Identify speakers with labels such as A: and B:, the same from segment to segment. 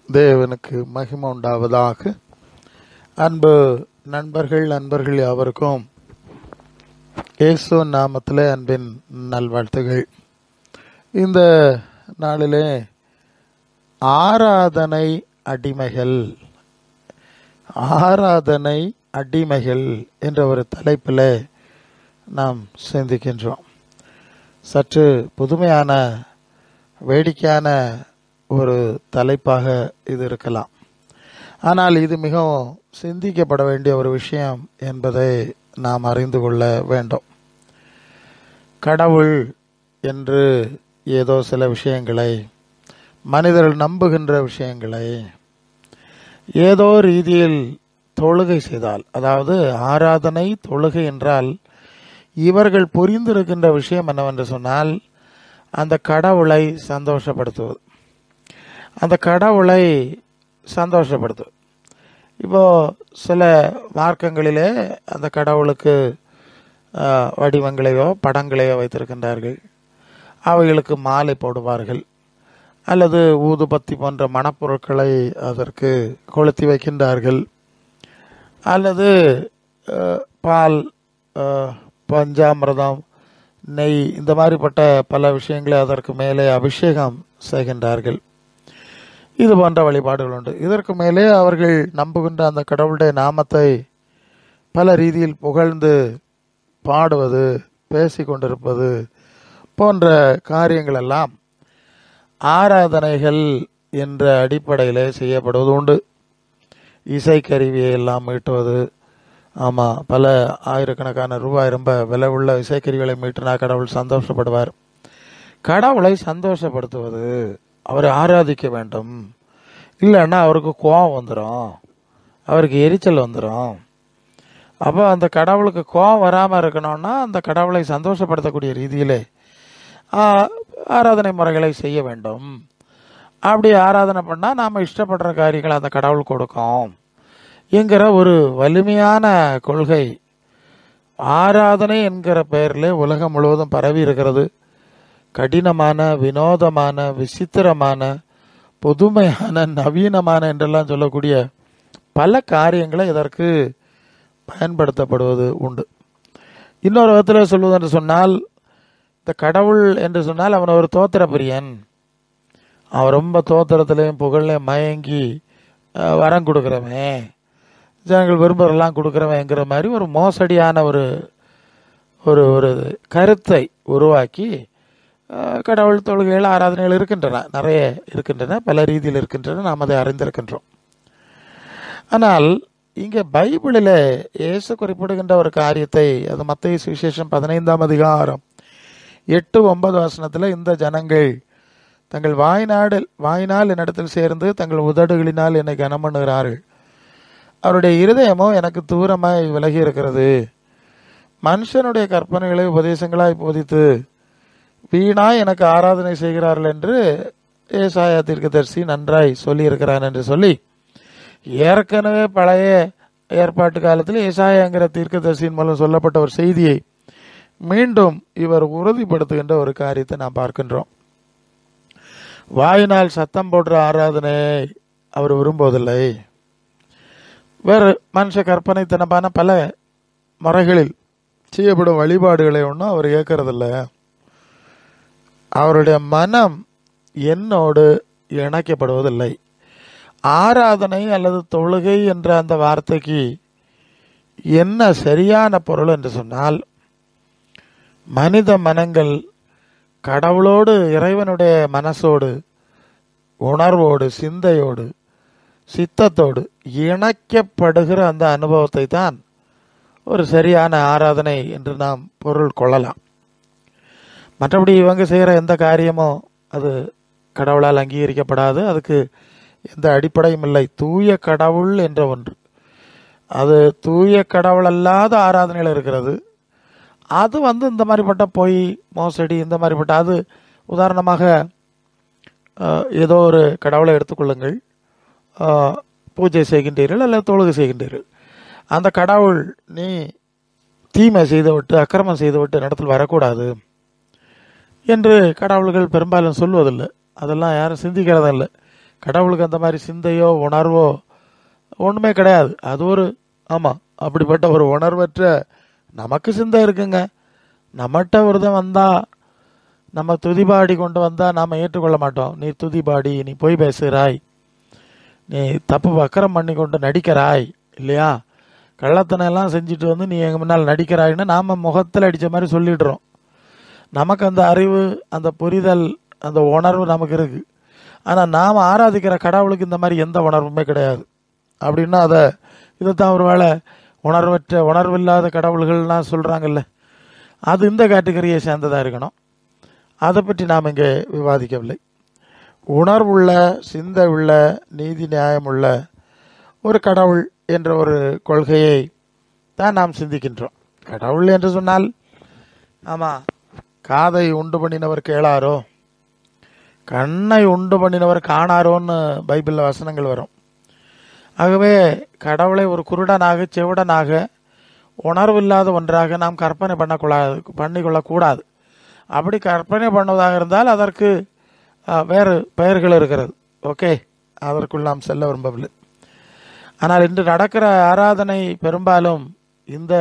A: தேவனுக்கு மகிமை உண்டாவதாக. அன்பு நண்பர்கள் யாவருக்கும் இயேசு நாமத்திலே அன்பின் நல்வாழ்த்துகள். இந்த நாளிலே ஆராதனை அடிமைகள் என்ற ஒரு தலைப்பில் நாம் சிந்திக்கின்றோம். சற்று புதுமையான வேடிக்கையான ஒரு தலைப்பாக இது இருக்கலாம். ஆனால் இது மிகவும் சிந்திக்கப்பட வேண்டிய ஒரு விஷயம் என்பதை நாம் அறிந்து கொள்ள வேண்டும். கடவுள் என்று ஏதோ சில விஷயங்களை, மனிதர்கள் நம்புகின்ற விஷயங்களை ஏதோ ரீதியில் தொழுகை செய்தால், அதாவது ஆராதனை தொழுகை என்றால் இவர்கள் புரிந்திருக்கின்ற விஷயம் என்னவென்று சொன்னால், அந்த கடவுளை சந்தோஷப்படுத்துவது. இப்போ சில மார்க்கங்களிலே அந்த கடவுளுக்கு வடிவங்களையோ படங்களையோ வைத்திருக்கின்றார்கள். அவைகளுக்கு மாலை போடுவார்கள், அல்லது ஊதுபத்தி போன்ற மணப்பொருட்களை அதற்கு கொளுத்தி வைக்கின்றார்கள், அல்லது பால், பஞ்சாமிர்தம், நெய், இந்த மாதிரிப்பட்ட பல விஷயங்களை அதற்கு மேலே அபிஷேகம் செய்கின்றார்கள். இது போன்ற வழிபாடுகள் உண்டு. இதற்கு மேலே அவர்கள் நம்புகின்ற அந்த கடவுளுடைய நாமத்தை பல ரீதியில் புகழ்ந்து பாடுவது, பேசி கொண்டிருப்பது போன்ற காரியங்கள் எல்லாம் ஆராதனைகள் என்ற அடிப்படையில் செய்யப்படுவது உண்டு. இசைக்கருவியை எல்லாம் மீட்டுவது, ஆமாம், பல ஆயிரக்கணக்கான ரூபாய் ரொம்ப விலை உள்ள இசைக்கருவிகளை மீட்டினா கடவுள் சந்தோஷப்படுவார். கடவுளை சந்தோஷப்படுத்துவது, அவரை ஆராதிக்க வேண்டும். இல்லைன்னா அவருக்கு கோபம் வந்துடும், அவருக்கு எரிச்சல் வந்துடும். அப்போ அந்த கடவுளுக்கு கோபம் வராமல் இருக்கணும்னா அந்த கடவுளை சந்தோஷப்படுத்தக்கூடிய ரீதியிலே ஆராதனை முறைகளை செய்ய வேண்டும். அப்படி ஆராதனை பண்ணால் நாம் இஷ்டப்படுற காரியங்களை அந்த கடவுள் கொடுக்கும் என்கிற ஒரு வலிமையான கொள்கை ஆராதனை என்கிற பெயரில் உலகம் முழுவதும் பரவி இருக்கிறது. கடினமான, வினோதமான, விசித்திரமான, புதுமையான, நவீனமான என்றெல்லாம் சொல்லக்கூடிய பல காரியங்களை இதற்கு பயன்படுத்தப்படுவது உண்டு. இன்னொரு விதத்தில் சொல்வதென்று சொன்னால், இந்த கடவுள் என்று சொன்னால் அவன் ஒரு தோத்திர பிரியன். அவன் ரொம்ப தோத்திரத்திலையும் புகழ்லையும் மயங்கி வரம் கொடுக்குறவன், ஜனங்கள் விரும்புகிறெல்லாம் கொடுக்குறவன்ங்கிற மாதிரி ஒரு மோசடியான ஒரு ஒரு ஒரு கருத்தை உருவாக்கி கடவுள் தொழுகைகள், ஆராதனைகள் இருக்கின்றன, நிறைய இருக்கின்றன, பல ரீதியில் இருக்கின்றன, நாம் அதை அறிந்திருக்கின்றோம். ஆனால் இங்கே பைபிளில் இயேசு குறிப்பிடுகின்ற ஒரு காரியத்தை, அது மத்தேயு சுவிசேஷம் 15ஆம் அதிகாரம் 8-9 வசனத்தில், இந்த ஜனங்கள் தங்கள் வாயினால் என்னிடத்தில் சேர்ந்து தங்கள் உதடுகளினால் என்னை கனம் பண்ணுகிறார்கள், அவருடைய இருதயமோ எனக்கு தூரமாய் விலகி இருக்கிறது, மனுஷனுடைய கற்பனைகளை உபதேசங்களாய் போதித்து வீணாய் எனக்கு ஆராதனை செய்கிறார்கள் என்று ஏசாயா தீர்க்கதரிசி நன்றாய் சொல்லியிருக்கிறான் என்று சொல்லி, ஏற்கனவே பழைய ஏற்பாட்டு காலத்தில் ஏசாயாங்கிற தீர்க்கதரிசியின் மூலம் சொல்லப்பட்ட ஒரு செய்தியை மீண்டும் இவர் உறுதிப்படுத்துகின்ற ஒரு காரியத்தை நாம் பார்க்கின்றோம். வாயினால் சத்தம் போடுற ஆராதனை அவர் விரும்புவதில்லை. வேறு மனுஷ கற்பனைத்தனமான பல முறைகளில் செய்யப்படும் வழிபாடுகளை ஒன்றும் அவர் கேட்கறதில்ல. அவருடைய மனம் என்னோடு இணைக்கப்படுவதில்லை. ஆராதனை அல்லது தொழுகை என்ற அந்த வார்த்தைக்கு என்ன சரியான பொருள் என்று சொன்னால், மனித மனங்கள் கடவுளோடு, இறைவனுடைய மனசோடு, உணர்வோடு, சிந்தையோடு, சித்தத்தோடு இணைக்கப்படுகிற அந்த அனுபவத்தை தான் ஒரு சரியான ஆராதனை என்று நாம் பொருள் கொள்ளலாம். மற்றபடி இவங்க செய்கிற எந்த காரியமோ அது கடவுளால் அங்கீகரிக்கப்படாது. அதுக்கு எந்த அடிப்படையும் இல்லை. தூய கடவுள் என்ற ஒன்று, அது தூய கடவுள் அல்லாத ஆராதனையில் இருக்கிறது. அது இந்த மாதிரிப்பட்ட பொய், மோசடி, இந்த மாதிரிப்பட்ட, அது உதாரணமாக ஏதோ ஒரு கடவுளை எடுத்துக்கொள்ளுங்கள், பூஜை செய்கின்றீர்கள் அல்லது தொழுகை செய்கின்றீர்கள். அந்த கடவுள் நீ தீமை செய்துவிட்டு, அக்கிரமம் செய்துவிட்டு இடத்தில் வரக்கூடாது என்று கடவுள்கள் பெரும்பாலும் சொல்வதில்லை. அதெல்லாம் யாரும் சிந்திக்கிறதில்லை. கடவுளுக்கு அந்த மாதிரி சிந்தையோ உணர்வோ ஒன்றுமே கிடையாது. அது ஒரு ஆமாம், அப்படிப்பட்ட ஒரு உணர்வற்ற நமக்கு சிந்தை இருக்குங்க. நம்மகிட்ட ஒருத்தன் வந்தால், நம்ம துதிபாடி கொண்டு வந்தால் நாம் ஏற்றுக்கொள்ள மாட்டோம். நீ துதிபாடி, நீ பொய் பேசுகிறாய், நீ தப்பு வக்கரம் பண்ணி கொண்டு நடிக்கிறாய் இல்லையா, கள்ளத்தனம் எல்லாம் செஞ்சுட்டு வந்து நீ எங்கள் முன்னால் நடிக்கிறாய்ன்னு நாம் முகத்தில் அடித்த மாதிரி சொல்லிடுறோம். நமக்கு அந்த அறிவு, அந்த புரிதல், அந்த உணர்வு நமக்கு இருக்குது. ஆனால் நாம் ஆராதிக்கிற கடவுளுக்கு இந்த மாதிரி எந்த உணர்வுமே கிடையாது. அப்படின்னா இதைத்தான் ஒரு வேளை உணர்வில்லாத கடவுள்கள்லாம் சொல்கிறாங்கல்ல, அது இந்த கேட்டகரியை சேர்ந்ததாக இருக்கணும். அதை பற்றி நாம் இங்கே விவாதிக்கவில்லை. உணர்வுள்ள, சிந்தை உள்ள, நீதி நியாயமுள்ள ஒரு கடவுள் என்ற ஒரு கொள்கையை தான் நாம் சிந்திக்கின்றோம். கடவுள் என்று சொன்னால், ஆமாம், காதை உண்டு பண்ணினவர் கேளாரோ, கண்ணை உண்டு பண்ணினவர் காணாரோன்னு பைபிளில் வசனங்கள் வரும். ஆகவே கடவுளை ஒரு குருடனாக, செவிடனாக, உணர்வில்லாத ஒன்றாக நாம் கற்பனை பண்ணிக்கொள்ளக்கூடாது. அப்படி கற்பனை பண்ணுவதாக இருந்தால் அதற்கு வேறு பெயர்கள் இருக்கிறது. ஓகே, அதற்குள் நாம் செல்ல விரும்பவில்லை. ஆனால் இன்று நடக்கிற ஆராதனை பெரும்பாலும் இந்த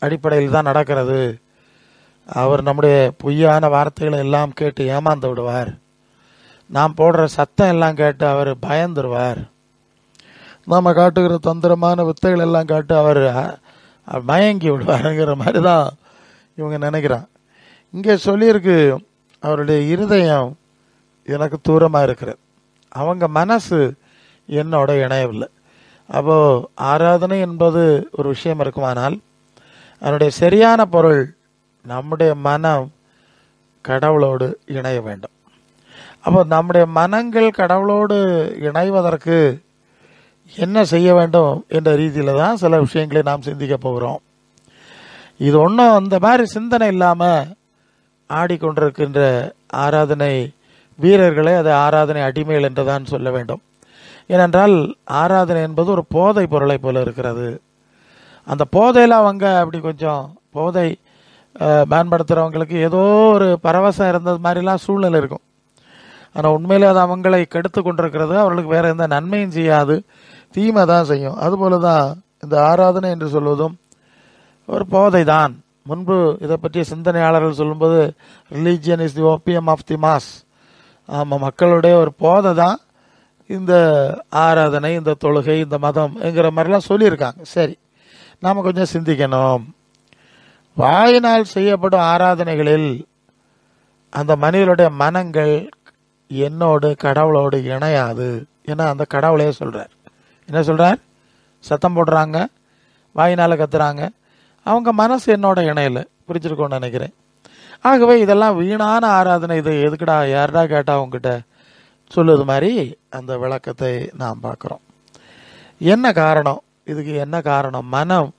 A: அடிப்படையில் தான் நடக்கிறது. அவர் நம்முடைய பொய்யான வார்த்தைகளை எல்லாம் கேட்டு ஏமாந்து விடுவார். நாம் போடுற சத்தம் எல்லாம் கேட்டு அவர் பயந்துருவார். நாம் காட்டுகிற தந்திரமான வித்தைகள் எல்லாம் காட்டு அவர் மயங்கி விடுவாருங்கிற மாதிரி தான் இவங்க நினைக்கிறான். இங்கே சொல்லியிருக்கு, அவருடைய இருதயம் எனக்கு தூரமாக இருக்கிறது, அவங்க மனசு என்னோட இணையவில்லை. அப்போது ஆராதனை என்பது ஒரு விஷயம் இருக்குமானால், அதனுடைய சரியான பொருள் நம்முடைய மனம் கடவுளோடு இணைய வேண்டும். அப்போ நம்முடைய மனங்கள் கடவுளோடு இணைவதற்கு என்ன செய்ய வேண்டும் என்ற ரீதியில் தான் சில விஷயங்களை நாம் சிந்திக்க போகிறோம். இது ஒன்றும் அந்த மாதிரி சிந்தனை இல்லாமல் ஆடிக்கொண்டிருக்கின்ற ஆராதனை வீரர்களை அது ஆராதனை அடிமைகள் என்று தான் சொல்ல வேண்டும். ஏனென்றால் ஆராதனை என்பது ஒரு போதை பொருளை போல இருக்கிறது. அந்த போதையில் அவங்க அப்படி கொஞ்சம் போதை பயன்படுத்துகிறவங்களுக்கு ஏதோ ஒரு பரவசம் இருந்தது மாதிரிலாம் சூழ்நிலை இருக்கும். ஆனால் உண்மையிலே அது அவங்களை கெடுத்து கொண்டிருக்கிறது. அவர்களுக்கு வேறு எந்த நன்மையும் செய்யாது, தீமை தான் செய்யும். அதுபோல தான் இந்த ஆராதனை என்று சொல்வதும் ஒரு போதை தான். முன்பு இதை பற்றிய சிந்தனையாளர்கள் சொல்லும்போது, religion is the opium of the mass. ஆமாம், மக்களுடைய ஒரு போதை தான் இந்த ஆராதனை, இந்த தொழுகை, இந்த மதம் என்கிற மாதிரிலாம் சொல்லியிருக்காங்க. சரி, நாம் கொஞ்சம் சிந்திக்கணும். வாயினால் செய்யப்படும் ஆராதனைகளில் அந்த மனிதனுடைய மனங்கள் என்னோடு கடவுளோடு இணையாது. ஏன்னா அந்த கடவுளையே சொல்கிறார். என்ன சொல்கிறார்? சத்தம் போடுறாங்க, வாயினால் கத்துறாங்க, அவங்க மனசு என்னோட இணையில. புரிஞ்சிருக்கோன்னு நினைக்கிறேன். ஆகவே இதெல்லாம் வீணான ஆராதனை, இது எதுக்குடா, யாருடா கேட்டா உங்ககிட்ட சொல்லுது மாதிரி அந்த விளக்கத்தை நாம் பார்க்குறோம். என்ன காரணம் இதுக்கு? என்ன காரணம்? மனம்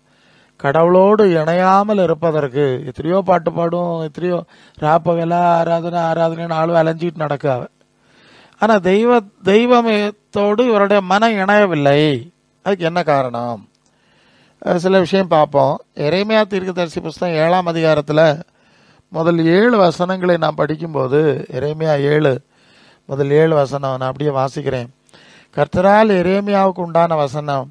A: கடவுளோடு இணையாமல் இருப்பதற்கு எத்தனையோ பாட்டு பாடும், எத்தனையோ ராப்பகெல்லாம் ஆராதனைன்னு ஆளும் அலைஞ்சிட்டு நடக்காவ. ஆனால் தெய்வத்தோடு இவருடைய மனம் இணையவில்லை. அதுக்கு என்ன காரணம்? சில விஷயம் பார்ப்போம். எரேமியா தீர்க்கதரிசி புஸ்தகம் 7ஆம் அதிகாரத்தில் முதல் 7 வசனங்களை நான் படிக்கும்போது, எரேமியா 7 முதல் 7 வசனம் நான் அப்படியே வாசிக்கிறேன். கர்த்தரால் எரேமியாவுக்கு உண்டான வசனம்,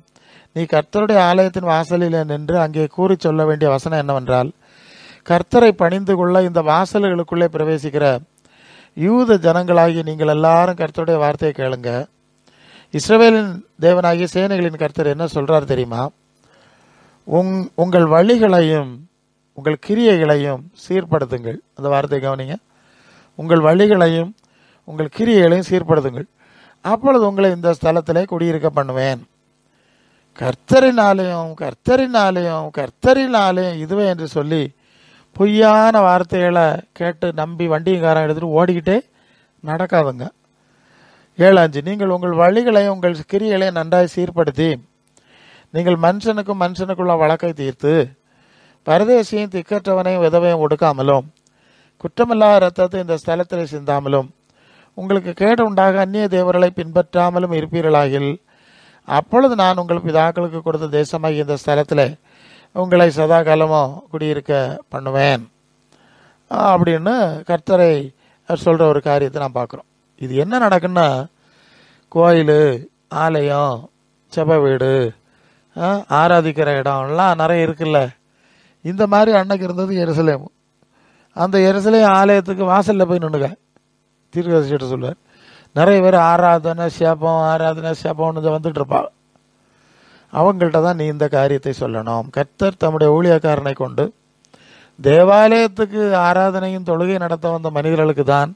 A: நீ கர்த்தருடைய ஆலயத்தின் வாசலில் நின்று அங்கே கூறி சொல்ல வேண்டிய வசனம் என்னவென்றால், கர்த்தரை பணிந்து கொள்ள இந்த வாசல்களுக்குள்ளே பிரவேசிக்கிற யூத ஜனங்களாகி நீங்கள் எல்லாரும் கர்த்தருடைய வார்த்தையை கேளுங்க. இஸ்ரவேலின் தேவனாகிய சேனைகளின் கர்த்தர் என்ன சொல்றார் தெரியுமா? உங்கள் வழிகளையும் உங்கள் கிரியைகளையும் சீர்படுத்துங்கள். அந்த வார்த்தை கவனிங்க. உங்கள் வழிகளையும் உங்கள் கிரியைகளையும் சீர்படுத்துங்கள், அப்பொழுது உங்களை இந்த ஸ்தலத்திலே குடியிருக்க பண்ணுவேன். கர்த்தரினாலேயும் கர்த்தரினாலேயும் கர்த்தரினாலேயும் இதுவே என்று சொல்லி பொய்யான வார்த்தைகளை கேட்டு நம்பி வண்டியங்காரன் எடுத்துகிட்டு ஓடிக்கிட்டே நடக்காதுங்க. 7:5 நீங்கள் உங்கள் வழிகளையும் உங்கள் கிரியைகளையும் நன்றாய் சீர்படுத்தி நீங்கள் மனுஷனுக்குள்ள வழக்கை தீர்த்து பரதேசியும் திக்கற்றவனையும் விதவையும் ஒடுக்காமலும் குற்றமில்லாத இரத்தத்தை இந்த ஸ்தலத்தில் சிந்தாமலும் உங்களுக்கு கேடு உண்டாக அந்நிய தேவர்களை பின்பற்றாமலும் இருப்பீர்களாகில், அப்பொழுது நான் உங்கள் பிதாக்களுக்கு கொடுத்த தேசமாகி இந்த ஸ்தலத்தில் உங்களை சதா காலமும் குடியிருக்க பண்ணுவேன் அப்படின்னு கர்த்தரை சொல்கிற ஒரு காரியத்தை நான் பார்க்குறோம். இது என்ன நடக்குன்னா, கோயில், ஆலயம், செப வீடு, ஆராதிக்கிற இடம்லாம் நிறைய இருக்குல்ல. இந்த மாதிரி அன்னைக்கு இருந்தது எருசலேம். அந்த எருசலேம் ஆலயத்துக்கு வாசலில் போய் நின்றுங்க. தீர்க்கதரிசிட்ட சொல்லுவார், நிறைய பேர் ஆராதனை சேப்பம்னு வந்துட்டு இருப்பாங்க. அவங்கள்ட்ட தான் நீ இந்த காரியத்தை சொல்லணும். கர்த்தர் தம்முடைய ஊழியக்காரனை கொண்டு தேவாலயத்துக்கு ஆராதனையும் தொழுகை நடத்த வந்த மனிதர்களுக்கு தான்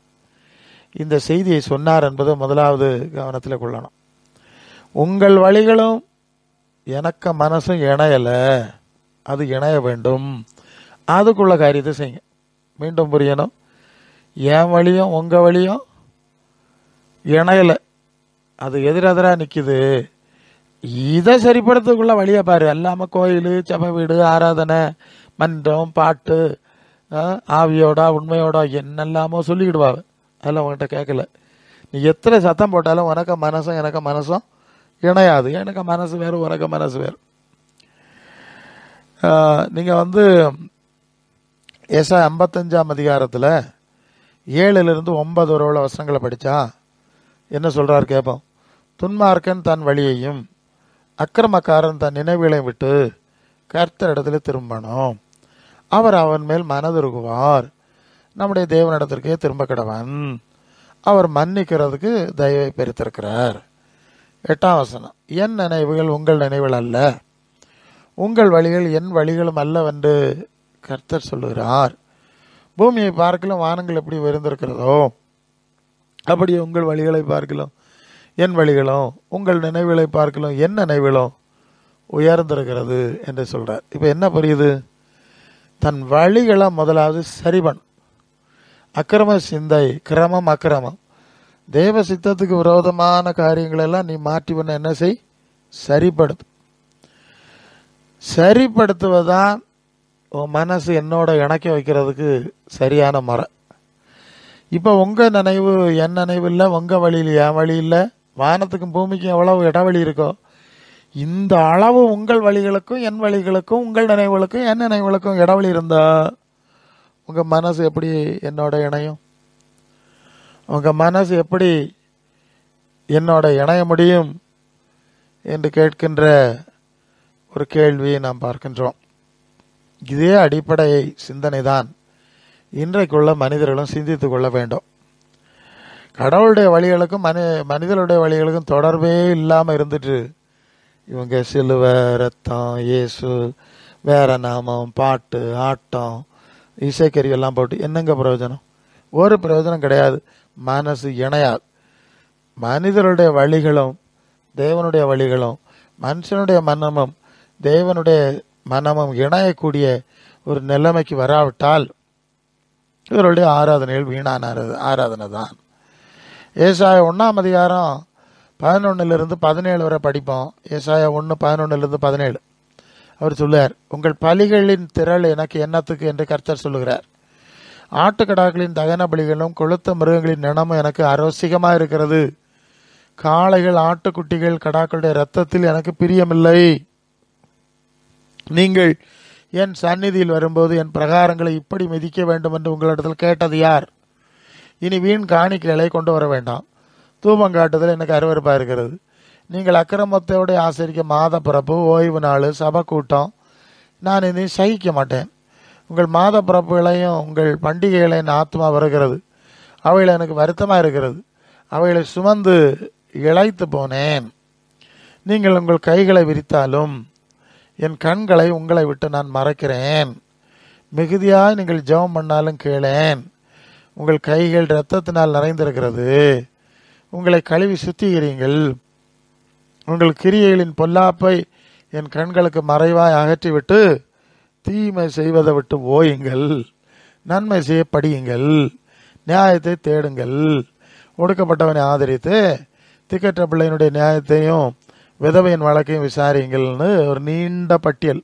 A: இந்த செய்தியை சொன்னார் என்பதை முதலாவது கவனத்தில் கொள்ளணும். உங்கள் வழிகளும் எனக்கு மனசும் இணையலை, அது இணைய வேண்டும். அதுக்குள்ள காரியத்தை செய்யுங்க. மீண்டும் புரியணும், என் வழியும் உங்கள் வழியும் இணையலை, அது எதிரெதிராக நிற்குது. இதை சரிப்படுத்தக்குள்ள வழியை பாரு. எல்லாம கோயில், செப வீடு, ஆராதனை, மன்றம், பாட்டு, ஆவியோட உண்மையோட என்னெல்லாமோ சொல்லிக்கிடுவாங்க. அதெல்லாம் உங்கள்கிட்ட கேட்கல. நீ எத்தனை சத்தம் போட்டாலும் உனக்கு மனசும் எனக்கு மனசும் இணையாது. எனக்கு மனசு வேறு, உனக்கு மனசு வேறு. நீங்கள் ஏசாயா 55ஆம் அதிகாரத்தில் 7லிருந்து 9 வரை உள்ள வசனங்களை படித்தா என்ன சொல்கிறார் கேட்போம். துன்மார்க்கன் தன் வழியையும் அக்கிரமக்காரன் தன் நினைவுகளையும் விட்டு கர்த்தரிடத்தில் திரும்பணும், அவர் அவன் மேல் மனதுருகுவார். நம்முடைய தேவனிடத்திற்கே திரும்ப கடவன், அவர் மன்னிக்கிறதுக்கு தயவை பெருத்திருக்கிறார். 8ஆம் வசனம், என் நினைவுகள் உங்கள் நினைவுகள் அல்ல, உங்கள் வழிகள் என் வழிகளும் அல்லவென்று கர்த்தர் சொல்லுகிறார். பூமியை பார்க்கலாம் வானங்கள் எப்படி உயர்ந்திருக்கிறதோ அப்படி உங்கள் வழிகளை பார்க்கலாம் என் வழிகளும், உங்கள் நினைவுகளை பார்க்கலாம் என் நினைவுகளும் உயர்ந்திருக்கிறது என்று சொல்றார். இப்போ என்ன புரியுது? தன் வழிகளை முதலாவது சரிபன். அக்கிரம சிந்தை, கிரமம், அக்கிரமம், தேவ சித்தத்துக்கு விரோதமான காரியங்களெல்லாம் நீ மாற்றி பண்ண என்ன செய்? சரிப்படுத்து. சரிப்படுத்துவதான் உன் மனசு என்னோட இணைக்க வைக்கிறதுக்கு சரியான முறை. இப்போ உங்கள் நினைவு என் நினைவு இல்லை, உங்கள் வழியில் என் வழி இல்லை. வானத்துக்கும் பூமிக்கும் எவ்வளவு இடைவெளி இருக்கோ இந்த அளவு உங்கள் வழிகளுக்கும் என் வழிகளுக்கும், உங்கள் நினைவுகளுக்கும் என் நினைவுகளுக்கும் இடைவெளி இருந்தா உங்கள் மனசு எப்படி என்னோட இணையும்? உங்கள் மனசு எப்படி என்னோட இணைய முடியும் என்று கேட்கின்ற ஒரு கேள்வியை நாம் பார்க்கின்றோம். இதே அடிப்படை சிந்தனை தான் இன்றைக்குள்ள மனிதர்களும் சிந்தித்து கொள்ள வேண்டும். கடவுளுடைய வழிகளுக்கும் மனிதர்களுடைய வழிகளுக்கும் தொடர்பே இல்லாமல் இருந்துட்டு இவங்க சிலுவை, ரத்தம், இயேசு, வேற நாமம், பாட்டு, ஆட்டம், இசைக்கருவி எல்லாம் போட்டு என்னங்க பிரயோஜனம்? ஒரு பிரயோஜனம் கிடையாது. மனசு இணையாது. மனிதருடைய வழிகளும் தேவனுடைய வழிகளும், மனுஷனுடைய மனமும் தேவனுடைய மனமும் இணையக்கூடிய ஒரு நிலைமைக்கு வராவிட்டால் இவருடைய ஆராதனைகள் வீணான ஆராதனை தான். ஏசாயா 1ஆம் அதிகாரம் 11லிருந்து 17 வரை படிப்போம். ஏசாயா 1:11லிருந்து 17 அவர் சொல்லுவார், உங்கள் பலிகளின் திரள் எனக்கு என்னத்துக்கு என்று கர்த்தர் சொல்லுகிறார். ஆட்டுக்கடாக்களின் தகன பலிகளும் கொழுத்த மிருகங்களின் நினமும் எனக்கு அரோசிகமாக இருக்கிறது. காளைகள், ஆட்டுக்குட்டிகள், கடாக்களுடைய இரத்தத்தில் எனக்கு பிரியமில்லை. நீங்கள் என் சந்நிதியில் வரும்போது என் பிரகாரங்களை இப்படி மிதிக்க வேண்டும் என்று உங்களிடத்தில் கேட்டது யார்? இனி வீண் காணிக்கைகளை கொண்டு வர வேண்டாம். தூபம் காட்டுதல் எனக்கு அருவருப்பாக இருக்கிறது. நீங்கள் அக்கிரமத்தோடு ஆசரிக்க மாத பிறப்பு, ஓய்வு நாள், சபை கூட்டம் நான் இனி சகிக்க மாட்டேன். உங்கள் மாத பிறப்புகளையும் உங்கள் பண்டிகைகளையும் ஆத்மா வருகிறது. அவைகள் எனக்கு வருத்தமாக இருக்கிறது. அவைகளை சுமந்து இழைத்து போனேன். நீங்கள் உங்கள் கைகளை விரித்தாலும் என் கண்களை உங்களை விட்டு நான் மறைக்கிறேன். மிகுதியாக நீங்கள் ஜெபம் பண்ணாலும் கேளேன். உங்கள் கைகள் இரத்தத்தினால் நிறைந்திருக்கிறது. உங்களை கழுவி சுத்திகிறீங்கள். உங்கள் கிரியைகளின் பொல்லாப்பை என் கண்களுக்கு மறைவாய் அகற்றிவிட்டு தீமை செய்வதை விட்டு ஓயுங்கள். நன்மை செய்ய படியுங்கள். நியாயத்தை தேடுங்கள். ஒடுக்கப்பட்டவனை ஆதரித்து திக்கற்ற பிள்ளையினுடைய நியாயத்தையும் விதவையின் வழக்கையும் விசாரிங்கள்னு ஒரு நீண்ட பட்டியல்.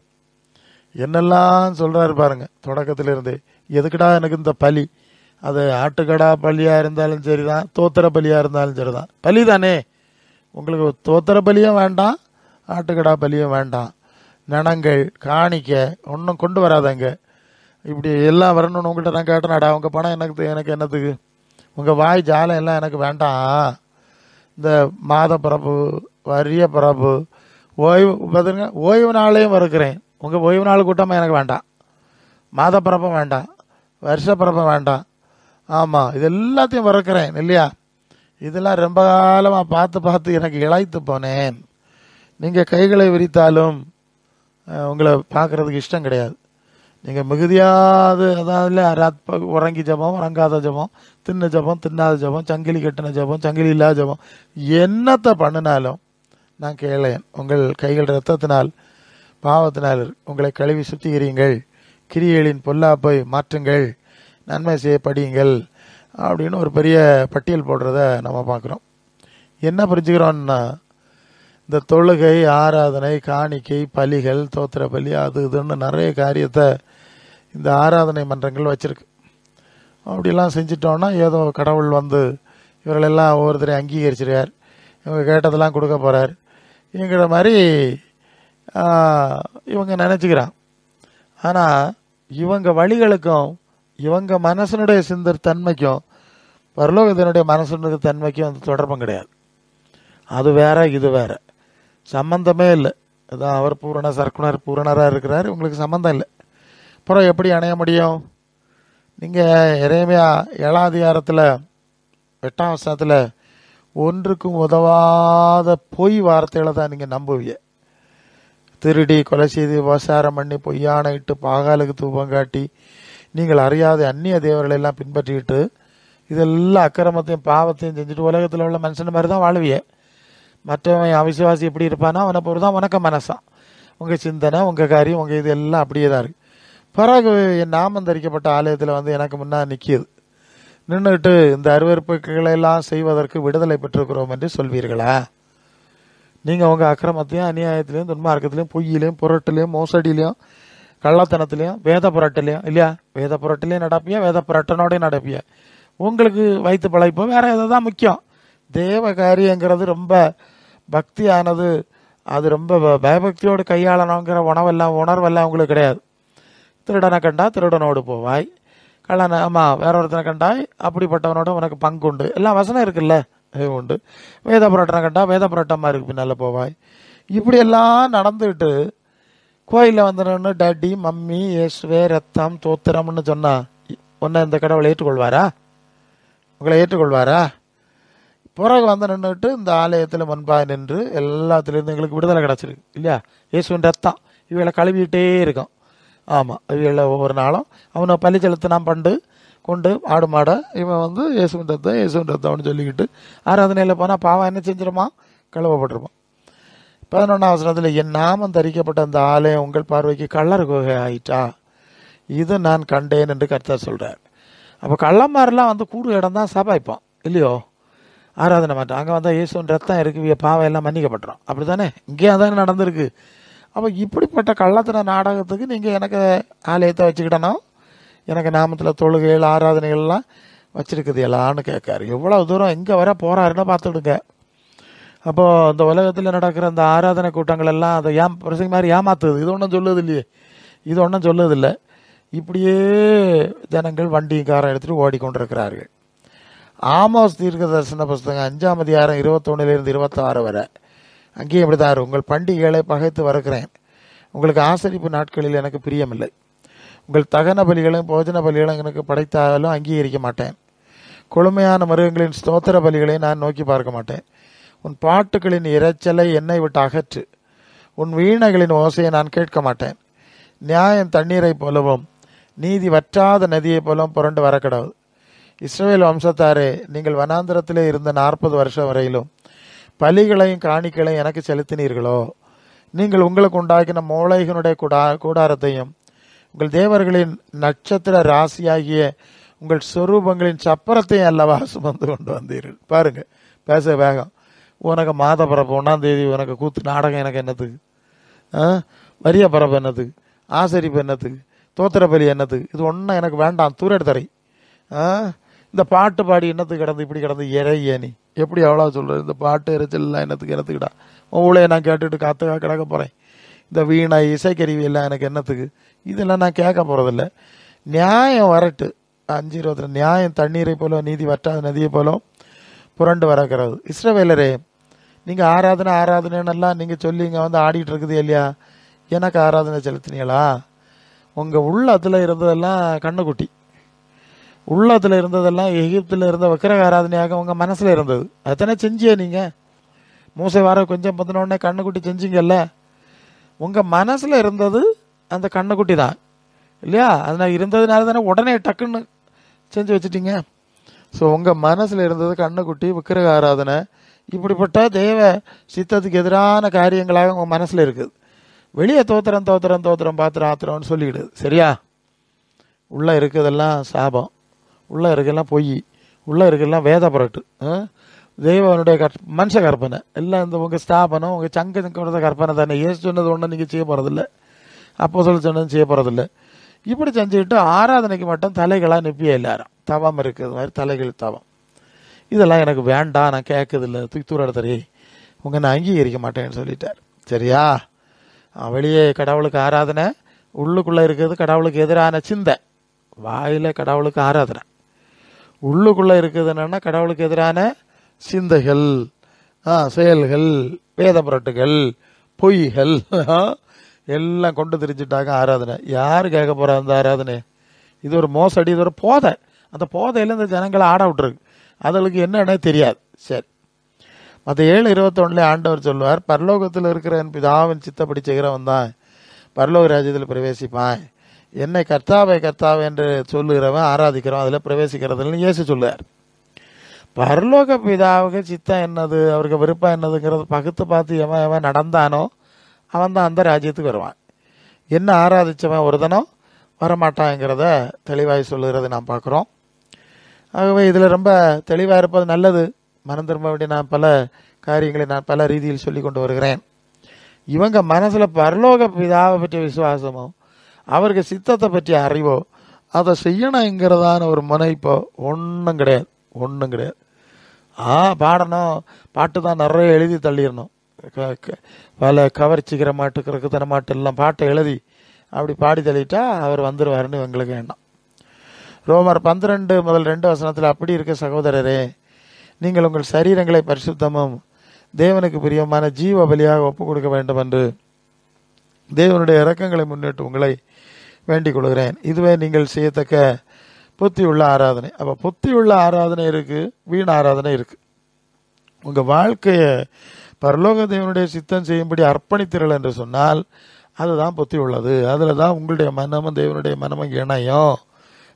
A: என்னெல்லாம் சொல்றாரு பாருங்க. தொடக்கத்திலிருந்து எதுக்குடா எனக்கு இந்த பலி? அது ஆட்டுக்கடா பலியாக இருந்தாலும் சரிதான், தோத்திர பலியாக இருந்தாலும் சரிதான், பலி தானே. உங்களுக்கு தோத்திர பலியும் வேண்டாம், ஆட்டுக்கடா பலியும் வேண்டாம். நனங்கள், காணிக்க ஒன்றும் கொண்டு வராதங்க. இப்படி எல்லாம் வரணும்னு உங்கள்கிட்ட நான் கேட்டேனாடா? உங்கள் பணம் எனக்கு என்னத்துக்கு? உங்கள் வாய் ஜாலம் எல்லாம் எனக்கு வேண்டாம். இந்த மாத பிறப்பு, வரிய பிறப்பு, ஓய்வு பார்த்துங்க, ஓய்வு நாளையும் வறுக்கிறேன். உங்கள் ஓய்வு நாள் கூட்டமாக எனக்கு வேண்டாம், மாத பிறப்பும் வேண்டாம், வருஷ பிறப்பும் வேண்டாம். ஆமாம், இது எல்லாத்தையும் வறுக்கிறேன் இல்லையா? இதெல்லாம் ரொம்ப காலமாக பார்த்து பார்த்து எனக்கு இழைத்து போனேன். நீங்கள் கைகளை விரித்தாலும் உங்களை பார்க்குறதுக்கு இஷ்டம் கிடையாது. நீங்கள் மிகுதியாது, அதாவது உறங்கி ஜபம், உறங்காத ஜபம், தின்ன ஜபம், தின்னாத ஜபம், சங்கிலி கட்டின ஜபம், சங்கிலி இல்லாத ஜபம், என்னத்தை பண்ணினாலும் நான் கேளேன். உங்கள் கைகள் இரத்தத்தினால் பாவத்தினால் உங்களை கழுவி சுத்திகரியுங்கள், கிரியைகளின் பொல்லாப்பை மாற்றுங்கள், நன்மை செய்ய படியுங்கள் அப்படின்னு ஒரு பெரிய பட்டியல் போடுறத நம்ம பார்க்குறோம். என்ன புரிஞ்சுக்கிறோன்னா, இந்த தொழுகை, ஆராதனை, காணிக்கை, பலிகள், தோத்திர பலி, அது இதுன்னு நிறைய காரியத்தை இந்த ஆராதனை மன்றங்கள் வச்சுருக்கு. அப்படிலாம் செஞ்சிட்டோன்னா ஏதோ கடவுள் வந்து இவர்களெல்லாம் ஒவ்வொருத்தரையும் அங்கீகரிச்சிருக்கார், இவங்க கேட்டதெல்லாம் கொடுக்க போகிறார் என்கிற மாதிரி இவங்க நினச்சிக்கிறான். ஆனால் இவங்க வழிகளுக்கும் இவங்க மனசனுடைய தன்மைக்கும் பரலோகத்தினுடைய மனசனுடைய தன்மைக்கும் அந்த தொடர்பும் கிடையாது. அது வேற, இது வேற, சம்பந்தமே இல்லை. அதான் அவர் பூரண சர்க்குணர் பூரணராக இருக்கிறார், உங்களுக்கு சம்பந்தம் இல்லை. அப்புறம் எப்படி அணைய முடியும்? நீங்கள் எரேமியா 7ஆம் அதிகாரத்தில் 8ஆம் வசனத்தில் ஒன்றுக்கும் உதவாத பொய் வார்த்தைகளை தான் நீங்கள் நம்புவீங்க. திருடி, கொலை செய்து, விபசாரம் பண்ணி, பொய்யான இட்டு, பாகாலுக்கு தூபம் காட்டி, நீங்கள் அறியாத அந்நிய தேவர்களை எல்லாம் பின்பற்றிக்கிட்டு இதெல்லாம் அக்கிரமத்தையும் பாவத்தையும் செஞ்சுட்டு உலகத்தில் உள்ள மனுஷன் மாதிரி தான் வாழ்விய. மற்றவன் அவிசுவாசி எப்படி இருப்பானா அவனை பொறுத்து தான் உனக்கு மனசான். உங்கள் சிந்தனை, உங்கள் காரியம், உங்கள் இது எல்லாம் அப்படியே தான் இருக்குது. பிறகு என் நாமம் தரிக்கப்பட்ட ஆலயத்தில் வந்து எனக்கு முன்னாடி நிற்கிது, நின்றுட்டு இந்த அருவருப்புகளை எல்லாம் செய்வதற்கு விடுதலை பெற்றிருக்கிறோம் என்று சொல்வீர்களா? நீங்கள் உங்கள் அக்கிரமத்தையும் அநியாயத்திலையும் துன்மார்க்கத்திலையும் பொய்யிலையும் புரட்டிலையும் மோசடியிலையும் கள்ளத்தனத்திலையும் வேத புரட்டிலையும் இல்லையா, வேத புரட்டிலையும் நடப்பியா, வேத புரட்டனோடையும் நடப்பியா. உங்களுக்கு வைத்து பழைப்போம் வேற எதை தான் முக்கியம். தேவ காரியங்கிறது ரொம்ப பக்தியானது, அது ரொம்ப பயபக்தியோடு கையாளணுங்கிற உணர்வெல்லாம் உங்களுக்கு கிடையாது. திருடனை கண்டா திருடனோடு போவாய், கள்ளனை வேற ஒருத்தனை கண்டாய் அப்படிப்பட்டவனோட உனக்கு பங்கு உண்டு, எல்லாம் வசனம் இருக்குல்ல உண்டு. வேத புரட்டனை கண்டா வேத புரட்டமாக இருக்கு பின்னால் போவாய். இப்படியெல்லாம் நடந்துக்கிட்டு கோயிலில் வந்து நின்று டேடி மம்மி இயேசுவே ரத்தம் தோத்திரம்னு சொன்னா உன்னை இந்த கடவுளை ஏற்றுக்கொள்வாரா? உங்களை ஏற்றுக்கொள்வாரா? பிறகு வந்து நின்றுட்டு இந்த ஆலயத்தில் முன்பாக நின்று எல்லாத்துலேருந்து எங்களுக்கு விடுதலை கிடச்சிருக்கு இல்லையா, இயேசுவின் ரத்தம் இவளை கழுவிட்டே இருக்கும். ஆமாம், இவளை ஒவ்வொரு நாளும் அவனை பள்ளி செலுத்தினான் பண்டு கொண்டு ஆடு மாட இவன் வந்து இயேசுவின் ரத்தம்னு சொல்லிக்கிட்டு ஆராதனையில் போனால் பாவம் என்ன செஞ்சிருமா, கழுவப்பட்டிருப்பான். 11ஆம் வசனத்தில் என் நாமம் தரிக்கப்பட்ட அந்த ஆலயம் உங்கள் பார்வைக்கு கள்ளர் குகை ஆயிட்டா, இது நான் கண்டேன் என்று கர்த்தர் சொல்கிறார். அப்போ கள்ளமாரெலாம் வந்து கூடு இடம் தான் சபாய்ப்பான் இல்லையோ, ஆராதனை மாட்டோம். அங்கே வந்தால் இயேசுவின் ரத்தம் இருக்கு, பாவம் எல்லாம் மன்னிக்கப்பட்டுரும், அப்படி தானே இங்கே அதானே நடந்திருக்கு. அப்போ இப்படிப்பட்ட கள்ளத்தின நாடகத்துக்கு நீங்கள் எனக்கு ஆலயத்தை வச்சுக்கிடணும், எனக்கு நாமத்தில் தொழுகைகள் ஆராதனைகள்லாம் வச்சுருக்குது எல்லான்னு கேட்காரு. எவ்வளோ தூரம் எங்கே வர போகிறாருன்னு பார்த்துடுங்க. அப்போது இந்த உலகத்தில் நடக்கிற அந்த ஆராதனை கூட்டங்கள் எல்லாம் அதை பிரசங்க மாதிரி ஏமாத்துது. இது ஒன்றும் சொல்லுது இல்லையே, இது ஒன்றும் சொல்லுதில்லை. இப்படியே ஜனங்கள் வண்டியும் காரம் எடுத்துகிட்டு ஓடிக்கொண்டிருக்கிறார்கள். ஆமோஸ் தீர்க்க தரிசன புஸ்தகம் 5ஆம் அதிகாரம் 21 26 வரை அங்கேயும் இப்படி தான், உங்கள் பண்டிகைகளை பகைத்து வருகிறேன், உங்களுக்கு ஆசரிப்பு நாட்களில் எனக்கு பிரியமில்லை, உங்கள் தகன பலிகளையும் போஜன பலிகளையும் எனக்கு படைத்தாலும் அங்கீகரிக்க மாட்டேன், கொழுமையான மிருகங்களின் ஸ்தோத்திர பலிகளை நான் நோக்கி பார்க்க மாட்டேன், உன் பாட்டுகளின் இரைச்சலை என்னை விட்டு அகற்று, உன் வீணைகளின் ஓசையை நான் கேட்க மாட்டேன், நியாயம் தண்ணீரை போலவும் நீதி வற்றாத நதியை போலவும் புரண்டு வரக்கிடாது. இஸ்ரவேல் வம்சத்தாரே, நீங்கள் வனாந்திரத்திலே இருந்த 40 வருஷம் வரையிலும் பலிகளையும் காணிக்களையும் எனக்கு செலுத்தினீர்களோ, நீங்கள் உங்களுக்கு உண்டாக்கின மூளைகளுடைய கூடாரத்தையும் உங்கள் தேவர்களின் நட்சத்திர ராசியாகிய உங்கள் சொரூபங்களின் சப்பரத்தையும் அல்லவா சுமந்து கொண்டு வந்தீர்கள். பாருங்க, பேச வேகம். உனக்கு மாத பரப்பு 1ஆம் தேதி உனக்கு கூத்து நாடகம் எனக்கு என்னத்துக்கு, வரிய பரப்பு என்னத்துக்கு, ஆசரிப்பு என்னத்துக்கு, தோத்திர பலி என்னத்துக்கு, இது ஒன்றும் எனக்கு வேண்டாம், தூரெடுத்தரை. இந்த பாட்டு பாடி என்னத்துக்கு கிடந்து இப்படி கிடந்து இறைய நீ எப்படி எவ்வளோ சொல்கிறது, இந்த பாட்டு இறைச்சல்லாம் என்னத்துக்கிடா, ஊழையை நான் கேட்டுட்டு காத்து கிடக்க போகிறேன், இந்த வீணை இசைக்கருவி எல்லாம் எனக்கு என்னத்துக்கு, இதெல்லாம் நான் கேட்க போகிறதில்ல. நியாயம் வரட்டு 5:20 நியாயம் தண்ணீரை போல நீதி வற்றாத நதியை போலும் புரண்டு வரக்கிறது. இஸ்ரவேலரே, நீங்கள் ஆராதனை ஆராதனைன்னெல்லாம் நீங்கள் சொல்லி இங்கே வந்து ஆடிட்டு இருக்குது இல்லையா? எனக்கு ஆராதனை செலுத்தினீங்களா? உங்கள் உள்ளத்தில் இருந்ததெல்லாம் கண்ணுக்குட்டி, உள்ளத்தில் இருந்ததெல்லாம் எகிப்தில் இருந்த விக்கிரக ஆராதனையாக உங்கள் மனசில் இருந்தது. அத்தனை செஞ்சியே நீங்கள். மூசை வார கொஞ்சம் பத்தினோடனே கண்ணுக்குட்டி செஞ்சீங்கல்ல. உங்கள் மனசில் இருந்தது அந்த கண்ணுக்குட்டி தான் இல்லையா? அதனால் இருந்ததுனால தானே உடனே டக்குன்னு செஞ்சு வச்சுட்டீங்க. ஸோ உங்கள் மனசில் இருந்தது கண்ணுக்குட்டி, விக்கிரக ஆராதனை, இப்படிப்பட்ட தேவ சித்தத்துக்கு எதிரான காரியங்களாக உங்கள் மனசில் இருக்குது. வெளியே தோத்திரம் தோத்திரம் தோத்திரம் பாத்திரம் ஆத்திரம்னு சொல்லிக்கிடுது. சரியா? உள்ளே இருக்கிறதெல்லாம் சாபம், உள்ளே இருக்கலாம் பொய், உள்ளே இருக்கலாம் வேத புரட்டு, தெய்வனுடைய மனுஷ கற்பனை எல்லாம். இந்த உங்கள் ஸ்தாபனம், உங்கள் சங்க கற்பனை தானே. ஏசு சொன்னது ஒன்றும் நீங்கள் செய்ய போகிறதில்ல, அப்போ சொன்னது செய்ய போகிறதில்ல. இப்படி செஞ்சுக்கிட்டு ஆராதனைக்கு மட்டும் தலைகளாக நிற்பிய எல்லாரும். தவம் இருக்கிறது மாதிரி தலைகள் தவம். இதெல்லாம் எனக்கு வேண்டாம், நான் கேட்குதில்ல, தூக்கி தூர எடுத்துறே, உங்கள் நான் அங்கீகரிக்க மாட்டேன்னு சொல்லிட்டார். சரியா? வெளியே கடவுளுக்கு ஆராதனை, உள்ளுக்குள்ளே இருக்கிறது கடவுளுக்கு எதிரான சிந்தை. வாயில் கடவுளுக்கு ஆராதனை, உள்ளுக்குள்ளே இருக்குது என்னென்னா கடவுளுக்கு எதிரான சிந்தைகள், செயல்கள், வேத புரட்டுகள், பொய்கள் எல்லாம் கொண்டு திரிச்சுட்டாங்க ஆராதனை. யார் கேட்க போகிறா அந்த ஆராதனை? இது ஒரு மோசடி, இது ஒரு போதை. அந்த போதையில் இந்த ஜனங்களை ஆட விட்டுருக்கு. அதுகளுக்கு என்னன்னே தெரியாது. சரி, மற்ற 7:21 ஆண்டவர் சொல்லுவார், பரலோகத்தில் இருக்கிற என் பிதாவின் சித்தப்படி செய்கிறவன் தான் பரலோக ராஜ்யத்தில் பிரவேசிப்பான். என்னை கர்த்தாவை கர்த்தாவை என்று சொல்லுகிறவன் ஆராதிக்கிறவன் அதில் பிரவேசிக்கிறதுன்னு இயேசு சொல்லுவார். பரலோக பிதாவுக்கு சித்தம் என்னது, அவருக்கு விருப்பம் என்னதுங்கிறது பகுத்து பார்த்து எவன் எவன் நடந்தானோ அவன் தான் அந்த ராஜ்யத்துக்கு வருவான். என்ன ஆராதித்தவன் ஒருதனும் வரமாட்டாங்கிறத தெளிவாய் சொல்லுகிறது நாம் பார்க்குறோம். ஆகவே இதில் ரொம்ப தெளிவாக இருப்பது நல்லது. மனம் திரும்ப வேண்டிய நான் பல காரியங்களை நான் பல ரீதியில் சொல்லி கொண்டு வருகிறேன். இவங்க மனசில் பரலோக பிதாவை பற்றிய விசுவாசமோ, அவருக்கு சித்தத்தை பற்றிய அறிவோ, அதை செய்யணுங்கிறதான ஒரு முனைப்போ ஒன்றும் கிடையாது, ஒன்றும் கிடையாது. பாடணும், பாட்டு தான் நிறைய எழுதி தள்ளிடணும். பல கவர்ச்சிக்கிற மாட்டு கிரக்குத்தன மாட்டு எல்லாம் பாட்டை எழுதி அப்படி பாடி தள்ளிட்டா அவர் வந்துடுவாருன்னு எங்களுக்கு எண்ணம். ரோமர் 12:2 அப்படி இருக்க சகோதரரே, நீங்கள் உங்கள் சரீரங்களை பரிசுத்தமும் தேவனுக்கு பிரியமான ஜீவ பலியாக ஒப்புக் கொடுக்க வேண்டும் என்று தேவனுடைய இரக்கங்களை முன்னிட்டு உங்களை வேண்டிக் கொள்கிறேன். இதுவே நீங்கள் செய்யத்தக்க புத்தி உள்ள ஆராதனை. அப்போ புத்தி உள்ள ஆராதனை இருக்குது, வீண் ஆராதனை இருக்குது. உங்கள் வாழ்க்கையை பரலோக தேவனுடைய சித்தம் செய்யும்படி அர்ப்பணித்தீர்கள் என்று சொன்னால் அதுதான் புத்தி உள்ளது. அதில் தான் உங்களுடைய மனமும் தேவனுடைய மனமும் இணையும்,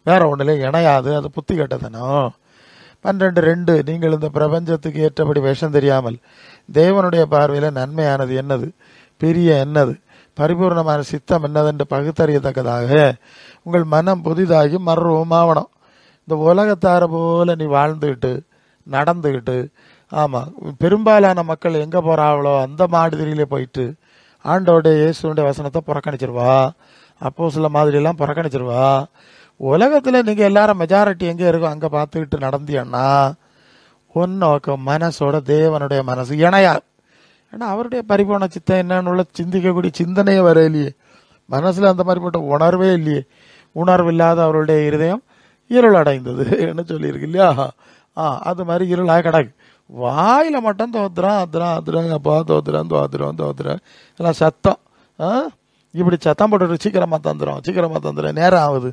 A: வேற ஒன்றிலே இணையாது. அது புத்தி கட்டத்தனம். 12:2 நீங்கள் இந்த பிரபஞ்சத்துக்கு ஏற்றபடி விஷம் தெரியாமல் தேவனுடைய பார்வையில் நன்மையானது என்னது, பெரிய என்னது, பரிபூர்ணமான சித்தம் என்னதென்று பகுத்தறியத்தக்கதாக உங்கள் மனம் புதிதாகி மறுரூபமாகணும். இந்த உலகத்தார போல நீ வாழ்ந்துக்கிட்டு நடந்துக்கிட்டு, ஆமாம், பெரும்பாலான மக்கள் எங்கே போகிறாங்களோ அந்த மாதிரியிலே போயிட்டு ஆண்டோடைய இயேசுடைய வசனத்தை புறக்கணிச்சிருவா, அப்போ சில மாதிரிலாம் புறக்கணிச்சிருவா. உலகத்தில் நீங்கள் எல்லாரும் மெஜாரிட்டி எங்கே இருக்கோ அங்கே பார்த்துக்கிட்டு நடந்தீங்கன்னா உன்னோக்க மனசோட தேவனுடைய மனசு இணையாது. ஏன்னா அவருடைய பரிபூர்ண சித்தம் என்னன்னு உள்ள சிந்திக்கக்கூடிய சிந்தனையே வர இல்லையே, மனசில் அந்த மாதிரிப்பட்ட உணர்வே இல்லையே. உணர்வு இல்லாத அவருடைய இருதயம் இருள் அடைந்தது என்ன சொல்லியிருக்கு இல்லையா? அது மாதிரி இருளாக கிடக்கு. வாயில் மட்டும் தோத்துறான் அதுறான் அதுறான் அப்பா தோத்துறான் தோத்துறோம் தோத்துறேன் எல்லாம் சத்தம். இப்படி சத்தம் போட்டு சீக்கிரமாக தந்துடும் நேரம் ஆகுது,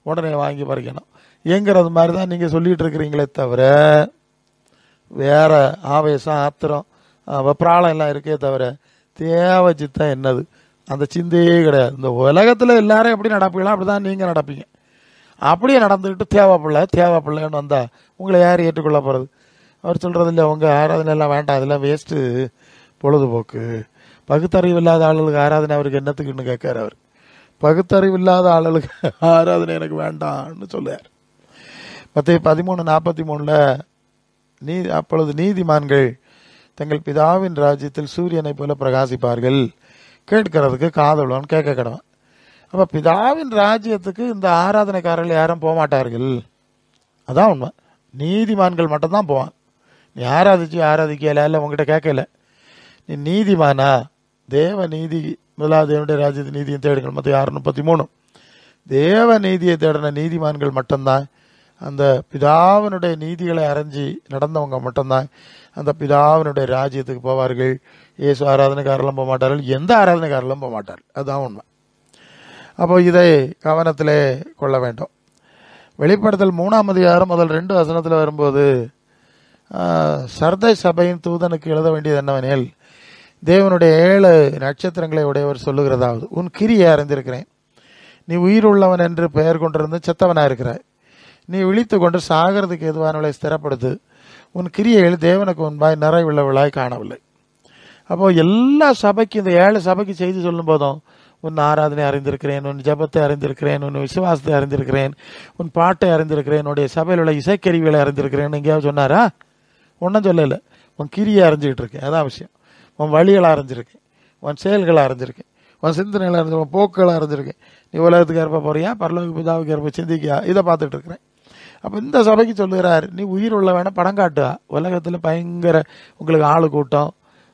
A: உடனே வாங்கி பறிக்கணும் எங்கிறது மாதிரி தான் நீங்கள் சொல்லிகிட்டு இருக்கிறீங்களே தவிர வேற ஆவேசம் ஆத்திரம் வெப்ராளம் எல்லாம் இருக்கே தவிர தேவை சித்தம் என்னது அந்த சிந்தையே கிடையாது. இந்த உலகத்தில் எல்லாரும் எப்படி நடப்பீங்களோ அப்படி தான் நீங்கள் நடப்பீங்க. அப்படியே நடந்துக்கிட்டு தேவைப்பிள்ளைன்னு வந்தால் உங்களை யார் ஏற்றுக்கொள்ள போகிறது? அவர் சொல்கிறது இல்லை, உங்கள் ஆராதனை எல்லாம் வேண்டாம், அதெல்லாம் வேஸ்ட்டு, பொழுதுபோக்கு. பகுத்தறிவு இல்லாத ஆளுகளுக்கு ஆராதனை அவருக்கு என்னத்துக்குன்னு கேட்கார். அவர் பகுத்தறிவு இல்லாத ஆளுகளுக்கு ஆராதனை எனக்கு வேண்டாம்னு சொல்லுவார். மத்தேயு 13:43 அப்பொழுது நீதிமான்கள் தங்கள் பிதாவின் ராஜ்யத்தில் சூரியனை போல பிரகாசிப்பார்கள், கேட்கறதுக்கு காதலோன்னு கேட்க கிடவன். அப்போ பிதாவின் ராஜ்யத்துக்கு இந்த ஆராதனைக்காரர்கள் யாரும் போக மாட்டார்கள். அதான் உண்மை. நீதிமான்கள் மட்டும்தான் போவான். நீ ஆராதிக்கல இல்லை உங்ககிட்ட கேட்கல, நீ நீதிமானா, தேவ நீதி முதலாவது தேவனுடைய ராஜ்யத்து நீதியை தேடுங்கள். மத்தேயு 6:33 தேவ நீதியை தேடின நீதிமான்கள் மட்டும்தான் அந்த பிதாவினுடைய நீதிகளை அறிஞ்சு நடந்தவங்க மட்டும்தான் அந்த பிதாவினுடைய ராஜ்யத்துக்கு போவார்கள். இயேசு ஆராதனைக்காரெல்லாம் போக மாட்டார்கள், எந்த ஆராதனைக்காரெல்லாம் போக மாட்டார்கள். அதுதான் உண்மை. அப்போ இதை கவனத்திலே கொள்ள வேண்டும். வெளிப்படுத்தல் 3ஆம் அதிகாரம் முதல் 2 வசனத்தில் வரும்போது சர்தை சபையின் தூதனுக்கு எழுத வேண்டியது என்னவெனில், தேவனுடைய 7 நட்சத்திரங்களை உடையவர் சொல்லுகிறதாவது, உன் கிரியை அறிந்திருக்கிறேன். நீ உயிர் உள்ளவன் என்று பெயர் கொண்டிருந்து செத்தவனாக இருக்கிறாய். நீ விழித்து கொண்டு சாகிறதுக்கு எதுவானவளை ஸ்திரப்படுத்து. உன் கிரியைகள் தேவனுக்கு முன்பாய் நிறைவுள்ளவளாய் காணவில்லை. அப்போ எல்லா சபைக்கும், இந்த 7 சபைக்கு செய்தி சொல்லும் போதும், உன் ஆராதனை அறிந்திருக்கிறேன், உன் ஜபத்தை அறிந்திருக்கிறேன், உன் விசுவாசத்தை அறிந்திருக்கிறேன், உன் பாட்டை அறிந்திருக்கிறேன், என்னுடைய சபையில் உள்ள இசைக்கருவிகளை அறிந்திருக்கிறேன். எங்கேயாவது சொன்னாரா? ஒன்றும் சொல்லலை. உன் கிரியை அறிஞ்சிக்கிட்டு இருக்கேன், அதான் விஷயம். உன் வழிகளை அறிஞ்சிருக்கேன், உன் செயல்களை அறிஞ்சிருக்கேன், உன் சிந்தனைகளை அறிஞ்சு, உன் போக்குகளை அறிஞ்சிருக்கேன். நீ உலகத்துக்கு ஏற்ப போறியா, பரலோக பிதாவுக்கு ஏற்ப சிந்திக்கியா, இதை பார்த்துட்டு இருக்கிறேன். அப்போ இந்த சபைக்கு சொல்லுகிறார், நீ உயிர் உள்ள வேணா படம் காட்டுவா. உலகத்தில் பயங்கர உங்களுக்கு ஆளு கூட்டம்,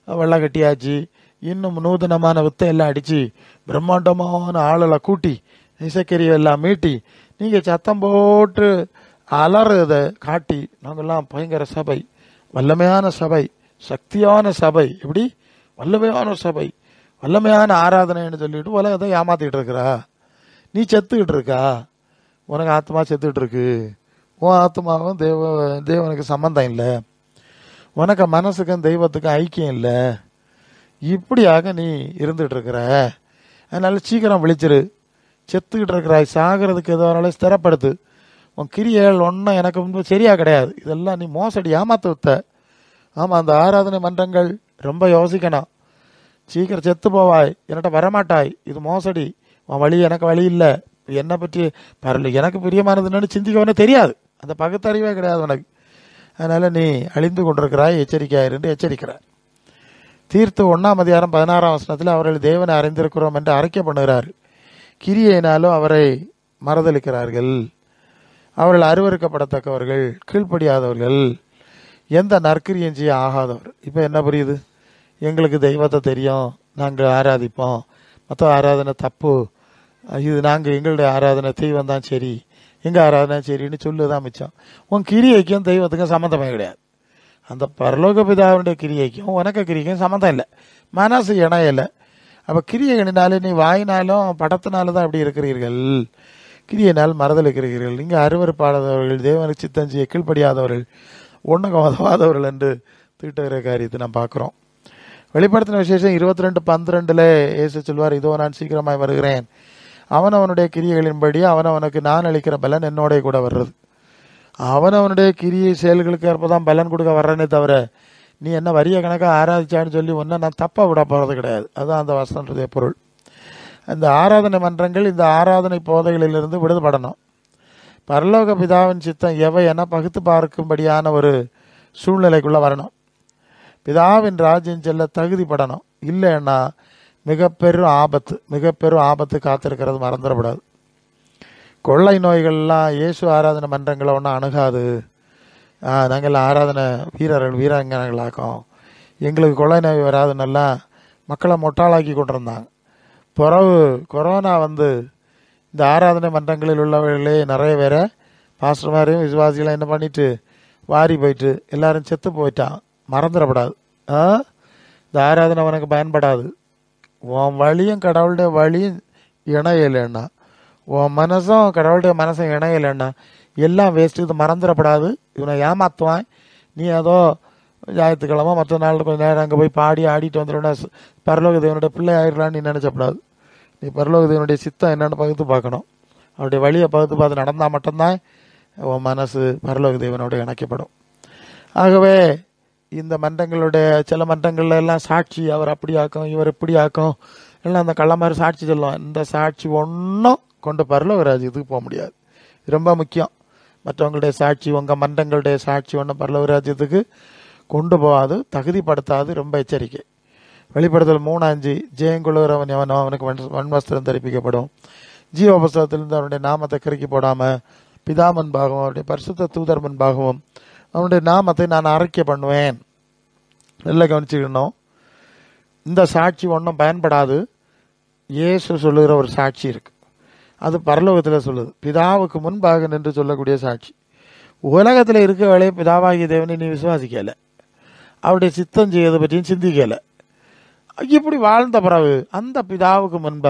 A: வெள்ளை கட்டியாச்சு, இன்னும் நூதனமான வித்தை எல்லாம் அடித்து பிரம்மாண்டமான ஆளை கூட்டி இசைக்கறியை எல்லாம் மீட்டி நீங்கள் சத்தம் போட்டு அலறதை காட்டி, நாங்கள்லாம் பயங்கர சபை, வல்லமையான சபை, சக்தியான சபை, எப்படி வல்லமையான சபை, வல்லமையான ஆராதனைன்னு சொல்லிட்டு உலகத்தை ஏமாத்திட்டு இருக்கிறா. நீ செத்துக்கிட்டு இருக்கா, உனக்கு ஆத்மா செத்துக்கிட்டு இருக்கு. உன் ஆத்மாவும் தேவனுக்கு சம்பந்தம் இல்லை, உனக்கு மனசுக்கும் தெய்வத்துக்கும் ஐக்கியம் இல்லை. இப்படியாக நீ இருந்துகிட்டு இருக்கிற. அதனால சீக்கிரம் விழிச்சிரு. செத்துக்கிட்டு இருக்கிறாய், சாகிறதுக்கு எதுவானாலும் ஸ்திரப்படுத்து. உன் கிரியைகள் ஒன்றும் எனக்கு முன்பு சரியாக கிடையாது. இதெல்லாம் நீ மோசடி, ஏமாத்த வித்த. ஆமாம், அந்த ஆராதனை மன்றங்கள் ரொம்ப யோசிக்கணும். சீக்கிரம் செத்து போவாய், என்கிட்ட வரமாட்டாய், இது மோசடி, உன் வழி எனக்கு வழி இல்லை, என்னை பற்றி பரல எனக்கு பிரியமானதுன்னு சிந்திக்கவனே தெரியாது. அந்த பகுத்தறிவே கிடையாது உனக்கு. அதனால நீ அழிந்து கொண்டிருக்கிறாய், எச்சரிக்கையாயிருந்து எச்சரிக்கிறார். தீர்த்து 1ஆம் அதிகாரம் 16ஆம் வசனத்தில் அவர்கள் தேவனை அறிந்திருக்கிறோம் என்று அறிக்கை பண்ணுகிறார். கிரியையினாலும் அவரை மறுதளிக்கிறார்கள். அவர்கள் அருவருக்கப்படத்தக்கவர்கள், கீழ்ப்படியாதவர்கள், எந்த நற்கிரியும் செய்ய ஆகாதவர். இப்போ என்ன புரியுது? எங்களுக்கு தெய்வத்தை தெரியும், நாங்கள் ஆராதிப்போம், மற்ற ஆராதனை தப்பு, இது நாங்கள் எங்களுடைய ஆராதனை தெய்வம் தான் சரி, எங்கள் ஆராதனை சரின்னு சொல்லுதான் மிச்சம். உன் கிரியைக்கும் தெய்வத்துக்கும் சம்மந்தமே கிடையாது. அந்த பரலோக பிதாவுடைய கிரியைக்கும் உனக்கு கிரியைக்கும் சம்மந்தம் இல்லை, மனசு இணையலை. அப்போ கிரியைகளினாலே நீ வாயினாலும் படத்தினாலும் தான் அப்படி இருக்கிறீர்கள், கிரியையினால் மறுதளிக்கிறீர்கள். இங்கே அருவருப்பாடாதவர்கள், தேவனுக்கு சித்தம் செய்ய கீழ்ப்படியாதவர்கள், ஒன்றுக்கு உதவாதவர்கள் என்று தீட்டுகிற காரியத்தை நாம் பார்க்குறோம். வெளிப்படுத்தின விசேஷம் 22:12 இயேசு சொல்வார், இதோ நான் சீக்கிரமாய் வருகிறேன், அவனவனுடைய கிரியைகளின்படி அவனவனுக்கு நான் அளிக்கிற பலன் என்னோட கூட வர்றது. அவனவனுடைய கிரியை செயல்களுக்கு ஏற்பதான் பலன் கொடுக்க வர்றேனே தவிர, நீ என்ன வரிய கணக்காக ஆராதிச்சான்னு சொல்லி ஒன்றை நான் தப்பாக விட போகிறது கிடையாது. அதுதான் அந்த வசனத்துடைய பொருள். இந்த ஆராதனை மன்றங்கள் இந்த ஆராதனை போதைகளிலிருந்து விடுபடணும். பரலோக பிதாவின் சித்தம் எவை என பகுத்து பார்க்கும்படியான ஒரு சூழ்நிலைக்குள்ளே வரணும். பிதாவின் ராஜ்யம் செல்ல தகுதிப்படணும். இல்லைன்னா மிகப்பெரும் ஆபத்து காத்திருக்கிறது மறந்துடக்கூடாது. கொள்ளை நோய்கள்லாம் இயேசு ஆராதனை மன்றங்களை ஒன்றும் அணுகாது. நாங்கள் ஆராதனை வீராங்கனைகளாக்கும், எங்களுக்கு கொள்ளை நோய் வராதுன்னெல்லாம் மக்களை மொட்டாளாக்கி கொண்டிருந்தாங்க. பிறகு கொரோனா வந்து இந்த ஆராதனை மன்றங்களில் உள்ளவர்களே நிறைய பேரை பாஸ்டர் மாதிரியும் விசுவாசிகளாம் என்ன பண்ணிட்டு வாரி போயிட்டு எல்லாரும் செத்து போயிட்டான். மறந்துடப்படாது. இந்த ஆராதனை உனக்கு பயன்படாது. உன் வழியும் கடவுளுடைய வழியும் இணையலைன்னா, உன் மனசும் கடவுளுடைய மனசும் இணையலைன்னா எல்லாம் வேஸ்ட்டு. இது மறந்துடப்படாது. இவனை ஏமாற்றுவான். நீ ஏதோ ஞாயிற்றுக்கிழமை மற்ற நாள் கொஞ்சம் நேரம் அங்கே போய் பாடி ஆடிட்டு வந்துடுனா பரலோக தேவனுடைய பிள்ளை ஆயிடலான்னு நீ நினச்சப்படாது. நீ பரலோக தேவனுடைய சித்தம் என்னென்னு பகுத்து பார்க்கணும். அவருடைய வழியை பகுத்து பார்த்து நடந்தால் மட்டும்தான் உன் மனசு பரலோக தேவனோடு இணைக்கப்படும். ஆகவே இந்த மன்றங்களுடைய சில மன்றங்கள்ல எல்லாம் சாட்சி, அவர் அப்படி ஆக்கும், இவர் இப்படி ஆக்கும், எல்லாம் அந்த கள்ள மாதிரி சாட்சி சொல்லுவான். இந்த சாட்சி ஒன்றும் கொண்டு பரலோக ராஜ்யத்துக்கு போக முடியாது. ரொம்ப முக்கியம். மற்றவங்களுடைய சாட்சி, உங்கள் மன்றங்களுடைய சாட்சி ஒன்றும் பரலோக ராஜ்யத்துக்கு கொண்டு போகாது, தகுதிப்படுத்தாது. ரொம்ப எச்சரிக்கை. வெளிப்படுத்தல் 3:5 ஜெயங்குழுகிறவன் எவனோ அவனுக்கு வன்வஸ்திரம் தரிப்பிக்கப்படும். ஜீவ புஸ்தகத்திலிருந்து அவனுடைய நாமத்தை கிறுக்கி போடாமல் பிதா முன்பாகவும் அவருடைய பரிசுத்த தூதர் முன்பாகவும் அவனுடைய நாமத்தை நான் அறிக்கை பண்ணுவேன். நல்லா கவனிச்சுக்கணும். இந்த சாட்சி ஒன்றும் பயன்படாது. இயேசு சொல்லுகிற ஒரு சாட்சி இருக்கு, அது பரலோகத்தில் சொல்லுது. பிதாவுக்கு முன்பாக நின்று சொல்லக்கூடிய சாட்சி. உலகத்தில் இருக்க வேலையை பிதாவாகிய தேவனை நீ விசுவாசிக்கலை, அவருடைய சித்தம் செய்யறதை பற்றியும் சிந்திக்கலை. இப்படி வாழ்ந்த பிறகு அந்த பிதாவுக்கு முன்ப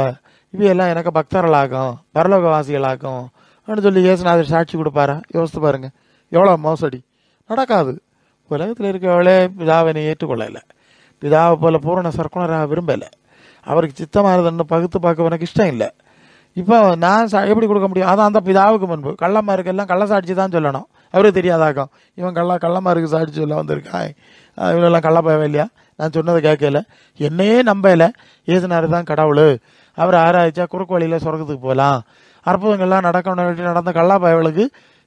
A: இவையெல்லாம் எனக்கு பக்தர்களாகும், பரலோகவாசிகளாகும் அப்படின்னு சொல்லி இயேசுநாதர் சாட்சி கொடுப்பாரா? யோசித்து பாருங்க, எவ்வளோ மோசடி நடக்காது. உலகத்தில் இருக்கவளே பிதாவினை ஏற்றுக்கொள்ளலை, பிதாவை போல பூரண சர்க்குணராக விரும்பலை, அவருக்கு சித்தமானதுன்னு பகுத்து பார்க்க எனக்கு இஷ்டம் இல்லை. இப்போ நான் எப்படி கொடுக்க முடியும்? அதான் அந்த பிதாவுக்கு முன்பு கள்ளமாருக்கெல்லாம் கள்ள சாட்சி தான் சொல்லணும், அவருக்கு தெரியாதாக்கும். இவன் கள்ளமாருக்கு சாட்சி சொல்ல வந்திருக்கான், இவனெல்லாம் கள்ள பயவே இல்லையா, நான் சொன்னதை கேட்கல, என்னையே நம்பலை, இயேசுநாதர் தான் கடவுள், அவர் ஆராய்ச்சா குறுக்கு வழியில் சொர்க்கத்துக்கு போகலாம், அற்புதங்கள்லாம் நடந்த கள்ளா பயவளுக்கு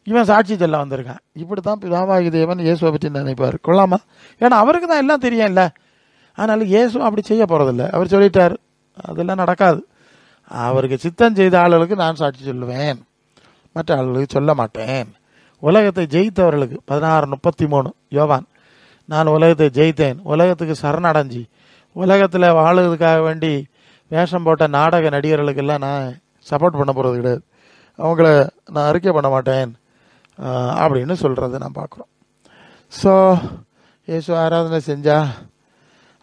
A: இவன் சாட்சி சொல்ல வந்திருக்கான். இப்படி தான் பிதாவாகிய தேவன் இயேசுவை பற்றி நினைப்பார். கொள்ளாமா? ஏன்னா அவருக்கு தான் எல்லாம் தெரியும்ல. அதனால இயேசு அப்படி செய்ய போகிறதில்ல. அவர் சொல்லிட்டார், அதெல்லாம் நடக்காது. அவருக்கு சித்தம் செய்த ஆளுகளுக்கு நான் சாட்சி சொல்லுவேன், மற்ற ஆளுகளுக்கு சொல்ல மாட்டேன். உலகத்தை ஜெயித்தவர்களுக்கு 16:33 யோவான், நான் உலகத்தை ஜெயித்தேன், உலகத்துக்கு சரணடைஞ்சி உலகத்தில் வாழுறதுக்காக வேண்டி வேஷம் போட்ட நாடக நடிகர்களுக்கெல்லாம் நான் சப்போர்ட் பண்ண போகிறது கிடையாது, அவங்கள நான் அறிக்கை பண்ண மாட்டேன் அப்படின்னு சொல்கிறத நான் பார்க்குறோம். ஸோ இயேசு ஆராதனை செஞ்சால்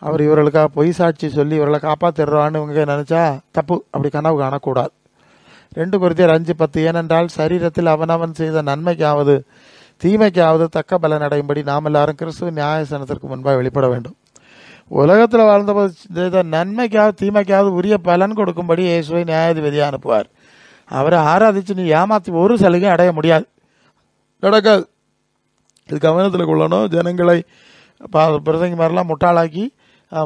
A: அவர் இவர்களுக்காக பொய் சாட்சி சொல்லி இவர்களை காப்பாற்றிடுறான்னு இவங்க நினச்சா தப்பு. அப்படி கனவு காணக்கூடாது. 2 கொரிந்தியர் 5:10, ஏனென்றால் சரீரத்தில் அவனவன் செய்த நன்மைக்காவது தீமைக்காவது தக்க பலன் அடையும்படி நாம் எல்லாரும் கிறிஸ்துவ நியாயசனத்திற்கு முன்பாக வெளிப்பட வேண்டும். உலகத்தில் வாழ்ந்தபோது செய்த நன்மைக்காவது தீமைக்காவது உரிய பலன் கொடுக்கும்படி இயேசுவை நியாயாதிபதியாக அனுப்புவார். அவரை ஆராதிச்சு நீ ஏமாற்றி ஒரு சலுகை அடைய முடியாது, நடக்காது. இது கவனத்தில் கொள்ளணும். ஜனங்களை பிரசங்கி மாதிரிலாம் முட்டாளாக்கி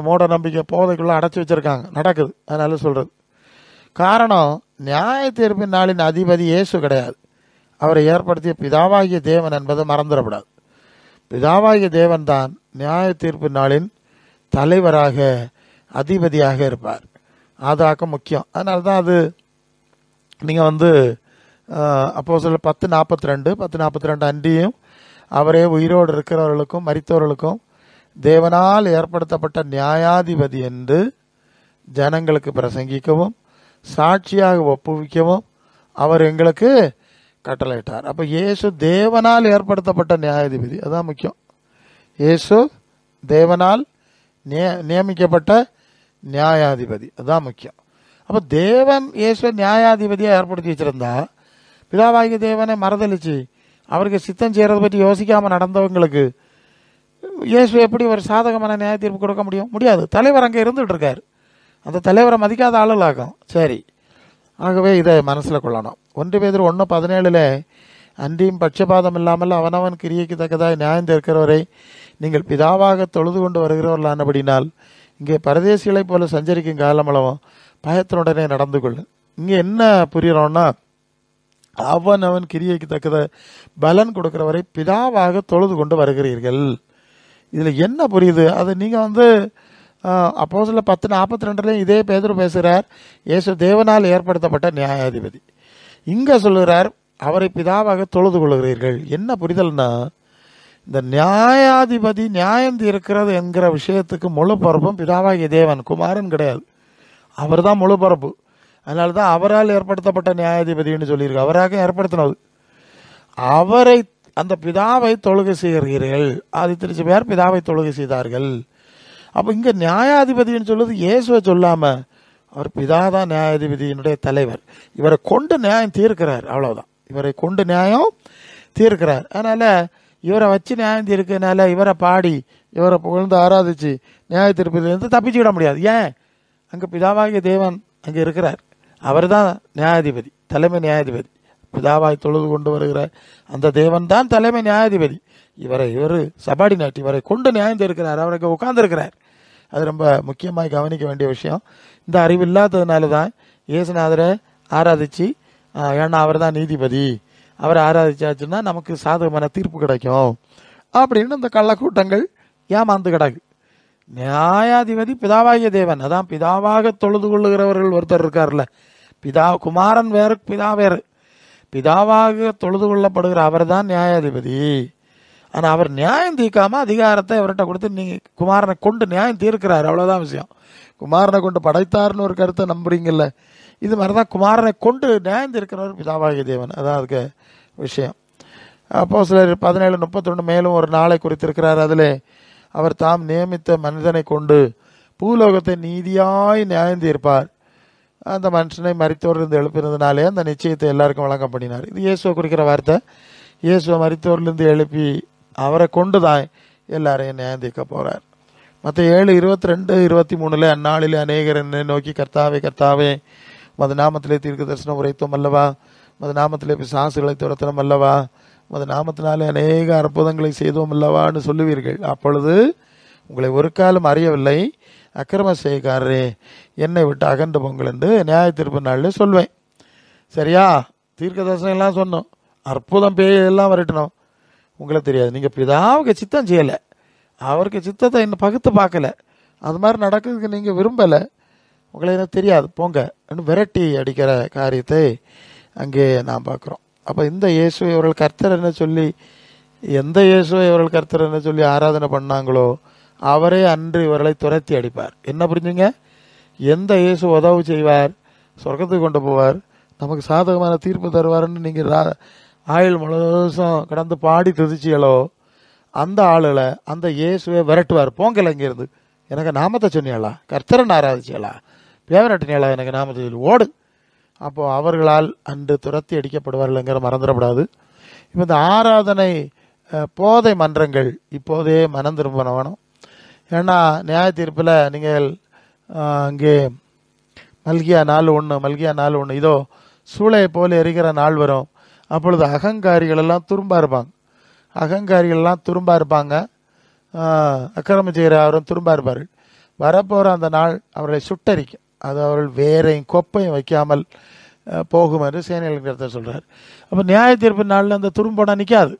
A: மூட நம்பிக்கை போதைக்குள்ளே அடைச்சி வச்சுருக்காங்க, நடக்குது. அதனால சொல்கிறது காரணம், நியாய தீர்ப்பின் நாளின் அதிபதி இயேசு கிடையாது, அவரை ஏற்படுத்திய பிதாவாகிய தேவன் என்பதை மறந்துடக்கூடாது. பிதாவாகிய தேவன் தான் நியாய தீர்ப்பின் நாளின் தலைவராக அதிபதியாக இருப்பார். அதாக்கம் முக்கியம். அதனால தான் அது நீங்கள் அப்போஸ்தலர் 10:42 அன்றியும் அவரே உயிரோடு இருக்கிறவர்களுக்கும் மரித்தவர்களுக்கும் தேவனால் ஏற்படுத்தப்பட்ட நியாயாதிபதி என்று ஜனங்களுக்கு பிரசங்கிக்கவும் சாட்சியாக ஒப்புவிக்கவும் அவர் எங்களுக்கு கட்டளையிட்டார். அப்போ இயேசு தேவனால் ஏற்படுத்தப்பட்ட நியாயாதிபதி, அதுதான் முக்கியம். இயேசு தேவனால் நியமிக்கப்பட்ட நியாயாதிபதி, அதுதான் முக்கியம். அப்போ தேவன் இயேசு நியாயாதிபதியாக ஏற்படுத்தி வச்சிருந்தா பிதாவாகிய தேவனை மறுதளிச்சு அவருக்கு சித்தம் செய்கிறத பற்றி யோசிக்காமல் நடந்தவங்களுக்கு இயேசு எப்படி ஒரு சாதகமான நியாய தீர்ப்பு கொடுக்க முடியும்? முடியாது. தலைவர் அங்கே இருந்துகிட்டு இருக்கார், அந்த தலைவரை மதிக்காத ஆளுகளாகும். சரி, ஆகவே இதை மனசில் கொள்ளணும். 1 பேதுரு 1:17 அன்றியும் பட்சபாதம் இல்லாமல் அவனவன் கிரியைக்கு தக்கதாய் நியாயம் தீர்க்கிறவரை நீங்கள் பிதாவாக தொழுது கொண்டு வருகிறவர்களானபடினால் இங்கே பரதேசிகளைப் போல சஞ்சரிக்கும் காலமளவும் பயத்தினுடனே நடந்து கொள்ளு. இங்கே என்ன புரியணும்னா, அவன் கிரியைக்கு தக்கத பலன் கொடுக்கிறவரை பிதாவாக தொழுது கொண்டு வருகிறீர்கள். இதில் என்ன புரியுது? அது நீங்கள் அப்போஸ்தலர் 10:42 இதே பேதுரு பேசுகிறார், இயேசு தேவனால் ஏற்படுத்தப்பட்ட நியாயாதிபதி. இங்கே சொல்லுகிறார் அவரை பிதாவாக தொழுது கொள்கிறீர்கள். என்ன புரிதல்னா, இந்த நியாயாதிபதி நியாயம் தீர்க்கிறது என்கிற விஷயத்துக்கு முழு பொறுப்பும் பிதாவாகிய தேவன், குமாரன் கிடையாது. அவர் தான் முழு பொறுப்பு. அதனால தான் அவரால் ஏற்படுத்தப்பட்ட நியாயாதிபதினு சொல்லியிருக்கு. அவராக ஏற்படுத்தினது. அவரை, அந்த பிதாவை தொழுகை செய்கிறீர்கள். ஆதித்திருச்சு பேர் பிதாவை தொழுகை செய்தார்கள். அப்போ இங்கே நியாயாதிபதினு சொல்லுது இயேசுவை சொல்லாமல் அவர் பிதா தான் நியாயாதிபதியினுடைய தலைவர். இவரை கொண்டு நியாயம் தீர்க்கிறார், அவ்வளோதான். இவரை கொண்டு நியாயம் தீர்க்கிறார். அதனால் இவரை வச்சு நியாயம் தீர்க்கிறதுனால இவரை பாடி இவரை புகழ்ந்து ஆராதிச்சு நியாய தீர்ப்பிலிருந்து தப்பிச்சு விட முடியாது. ஏன்? அங்கே பிதாவாகிய தேவன் அங்கே இருக்கிறார். அவர் தான் நியாயாதிபதி, தலைமை நியாயாதிபதி. பிதாவாய் தொழுது கொண்டு வருகிற அந்த தேவன் தான் தலைமை நியாயாதிபதி. இவர் சபார்டினேட், இவரை கொண்டு நியாயம் தீர்க்கிறார், அவருக்கு உட்கார்ந்துருக்கிறார். அது ரொம்ப முக்கியமாக கவனிக்க வேண்டிய விஷயம். இந்த அறிவு இல்லாததுனால தான் இயேசுநாதரை ஆராதிச்சு, ஏன்னா அவர் தான் நீதிபதி, அவரை ஆராதிச்சாச்சுன்னா நமக்கு சாதகமான தீர்ப்பு கிடைக்கும் அப்படின்னு இந்த கள்ளக்கூட்டங்கள் ஏமாந்து கிடக்கு. நியாயாதிபதி பிதாவாகிய தேவன், அதான் பிதாவாக தொழுது கொள்ளுகிறவர்கள் ஒருத்தர் இருக்கார்ல, குமாரன் வேறு பிதா வேறு. பிதாவாக தொழுது கொள்ளப்படுகிற அவர் தான் நியாயாதிபதி. ஆனால் அவர் நியாயம் தீர்க்காம அதிகாரத்தை அவர்கிட்ட கொடுத்து நீங்கள் குமாரனை கொண்டு நியாயம் தீர்க்கிறார், அவ்வளோதான் விஷயம். குமாரனை கொண்டு படைத்தார்னு ஒரு கருத்தை நம்புறீங்கல்ல, இது மாதிரி தான் குமாரனை கொண்டு நியாயம் தீர்க்கிறவர் பிதாவாகிய தேவன். அதான் அதுக்கு விஷயம். அப்போஸ்தலர் 17:31 மேலும் ஒரு நாளை குறித்திருக்கிறார். அதிலே அவர் தாம் நியமித்த மனிதனை கொண்டு பூலோகத்தை நீதியாய் நியாயம் தீர்ப்பார். அந்த மனுஷனை மரித்தோரிலிருந்து எழுப்பினதுனாலே அந்த நிச்சயத்தை எல்லாருக்கும் வழங்க பண்ணினார். இது இயேசுவை குறிக்கிற வார்த்தை. இயேசுவை மரித்தோரிலிருந்து எழுப்பி அவரை கொண்டு தான் எல்லாரையும் நியாயம் தீர்க்க போகிறார். மற்ற 7:22-23 அந்நாளிலே அநேகர் என்னை நோக்கி, கர்த்தாவே கர்த்தாவே, மது நாமத்திலே தீர்க்க தரிசனம் உரைத்தோம் அல்லவா, மது நாமத்திலே பிசாசுகளை துரத்தினோம் அல்லவா, மது நாமத்தினாலே அநேக அற்புதங்களை செய்தோம் அல்லவான்னு சொல்லுவீர்கள். அப்பொழுது உங்களை ஒரு காலம் அறியவில்லை, அக்கிரம செய்காரரே, என்னை விட்டு அகன்று பொங்கல் என்று நியாய தீர்ப்பு நாளில் சொல்வேன். சரியா? தீர்க்க தரிசனம் எல்லாம் சொன்னோம், அற்புதம் பேயெல்லாம் வரட்டணும். உங்களுக்கு தெரியாது, நீங்கள் பிதாவுக்கு சித்தம் செய்யலை, அவருக்கு சித்தத்தை இன்னும் பகுத்து பார்க்கல, அது மாதிரி நடக்கிறதுக்கு நீங்கள் விரும்பலை, உங்களை எனக்கு தெரியாது போங்க விரட்டி அடிக்கிற காரியத்தை அங்கே நாம் பார்க்குறோம். அப்போ இந்த இயேசுவை இவர்கள் கர்த்தர் என்ன சொல்லி, எந்த இயேசுவை இவர்கள் கர்த்தர் என்ன சொல்லி ஆராதனை பண்ணாங்களோ அவரே அன்று இவர்களை துரத்தி அடிப்பார். என்ன புரிஞ்சுங்க? எந்த இயேசு உதவு செய்வார், சொர்க்கத்துக்கு கொண்டு போவார், நமக்கு சாதகமான தீர்ப்பு தருவார்னு நீங்கள் ஆயுள் முழுசும் கடந்து பாடி துதிச்சியலோ அந்த ஆளுகளை அந்த இயேசுவை விரட்டுவார். போங்கல இங்கேருந்து, எனக்கு நாமத்தை சொன்னியாளா, கர்த்தரன் ஆராதிச்சியலா, பேவரட்டினியாளா, எனக்கு நாமத்தை சொல்லி ஓடு. அப்போது அவர்களால் அன்று துரத்தி அடிக்கப்படுவார்கள்ங்கிற மறந்துடப்படாது. இப்போ இந்த ஆராதனை போதை மன்றங்கள் இப்போதே மனம் திரும்ப வேணும். ஏன்னா நியாய தீர்ப்பில் நீங்கள் அங்கே மல்கியா 4:1 இதோ சூளையை போல எரிகிற நாள் வரும், அப்பொழுது அகங்காரிகளெல்லாம் துரும்பா இருப்பாங்க, அக்கிரமம் செய்கிற அவரும் துரும்பா இருப்பார்கள். வரப்போகிற அந்த நாள் அவர்களை சுட்டரிக்கும், அது அவர்கள் வேறையும் கொப்பையும் வைக்காமல் போகும் என்று சேனைகள் சொல்கிறார். அப்போ நியாய தீர்ப்பு நாளில் அந்த துரும்போட நிற்காது,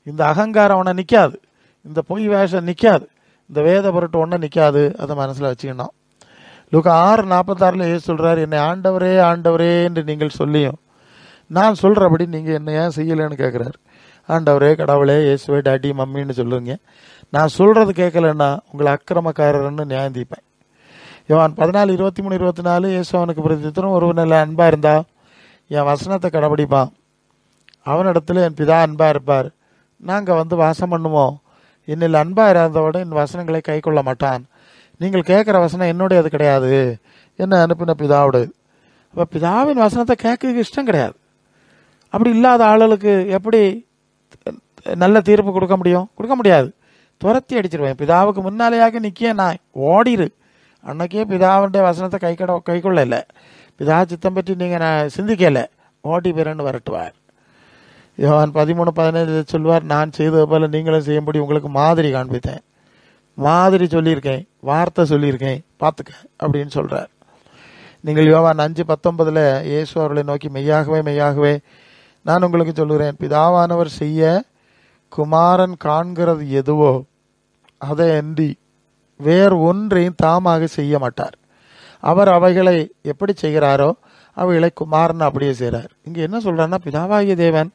A: இந்த அகங்காரம் ஒன்று நிற்காது, இந்த பொய் வேஷம் நிற்காது, இந்த வேத பொருட்டு ஒன்றும் நிற்காது. அதை மனசில் வச்சுக்கணும். லூக்கா 6:46 ஏசு சொல்கிறார், என்னை ஆண்டவரே ஆண்டவரே என்று நீங்கள் சொல்லியும் நான் சொல்கிறபடி நீங்கள் என்ன ஏன் செய்யலைன்னு கேட்குறாரு. ஆண்டவரே, கடவுளே, இயேசுவே, டாடி, மம்மின்னு சொல்லுவீங்க, நான் சொல்கிறது கேட்கலன்னா உங்களை அக்கிரமக்காரர்னு நியாயம் தீர்ப்பேன். யோவான் 14:23-24 இயேசு அவனுக்கு பிரதித்திரம், ஒருவனில் அன்பாக இருந்தா என் வசனத்தை கடைபிடிப்பான், அவனிடத்துல என் பிதா அன்பாக இருப்பார், நாங்கள் வந்து வாசம் பண்ணுவோம். என்னில் அன்பாக இராதவோட என் வசனங்களை கை கொள்ள மாட்டான். நீங்கள் கேட்குற வசனம் என்னுடையது கிடையாது, என்ன அனுப்பின பிதாவுடையது. அப்போ பிதாவின் வசனத்தை கேட்க இஷ்டம் கிடையாது. அப்படி இல்லாத ஆளுகளுக்கு எப்படி நல்ல தீர்ப்பு கொடுக்க முடியும்? கொடுக்க முடியாது. துரத்தி அடிச்சிருவேன். பிதாவுக்கு முன்னாலேயாக நிற்க நான் ஓடிரு. அன்னைக்கே பிதாவுடைய வசனத்தை கைக்கொள்ள இல்லை, பிதா சித்தம் பற்றி நீங்கள் நான் சிந்திக்கலை, ஓடி பிறன்னு வரட்டுவார். யோவான் 13:15 சொல்வார், நான் செய்தது போல நீங்களும் செய்யும்படி உங்களுக்கு மாதிரி காண்பித்தேன், மாதிரி சொல்லியிருக்கேன், வார்த்தை சொல்லியிருக்கேன், பார்த்துக்க அப்படின்னு சொல்கிறார். நீங்கள் யோவான் 5:19 இயேசு அவர்களை நோக்கி, மெய்யாகவே மெய்யாகவே நான் உங்களுக்கு சொல்லுகிறேன், பிதாவானவர் செய்ய குமாரன் காண்கிறது எதுவோ அதை அன்றி வேறு ஒன்றையும் தாமாக செய்ய மாட்டார். அவர் அவைகளை எப்படி செய்கிறாரோ அவைகளை குமாரன் அப்படியே செய்கிறார். இங்கே என்ன சொல்கிறாருன்னா, பிதாவாகிய தேவன்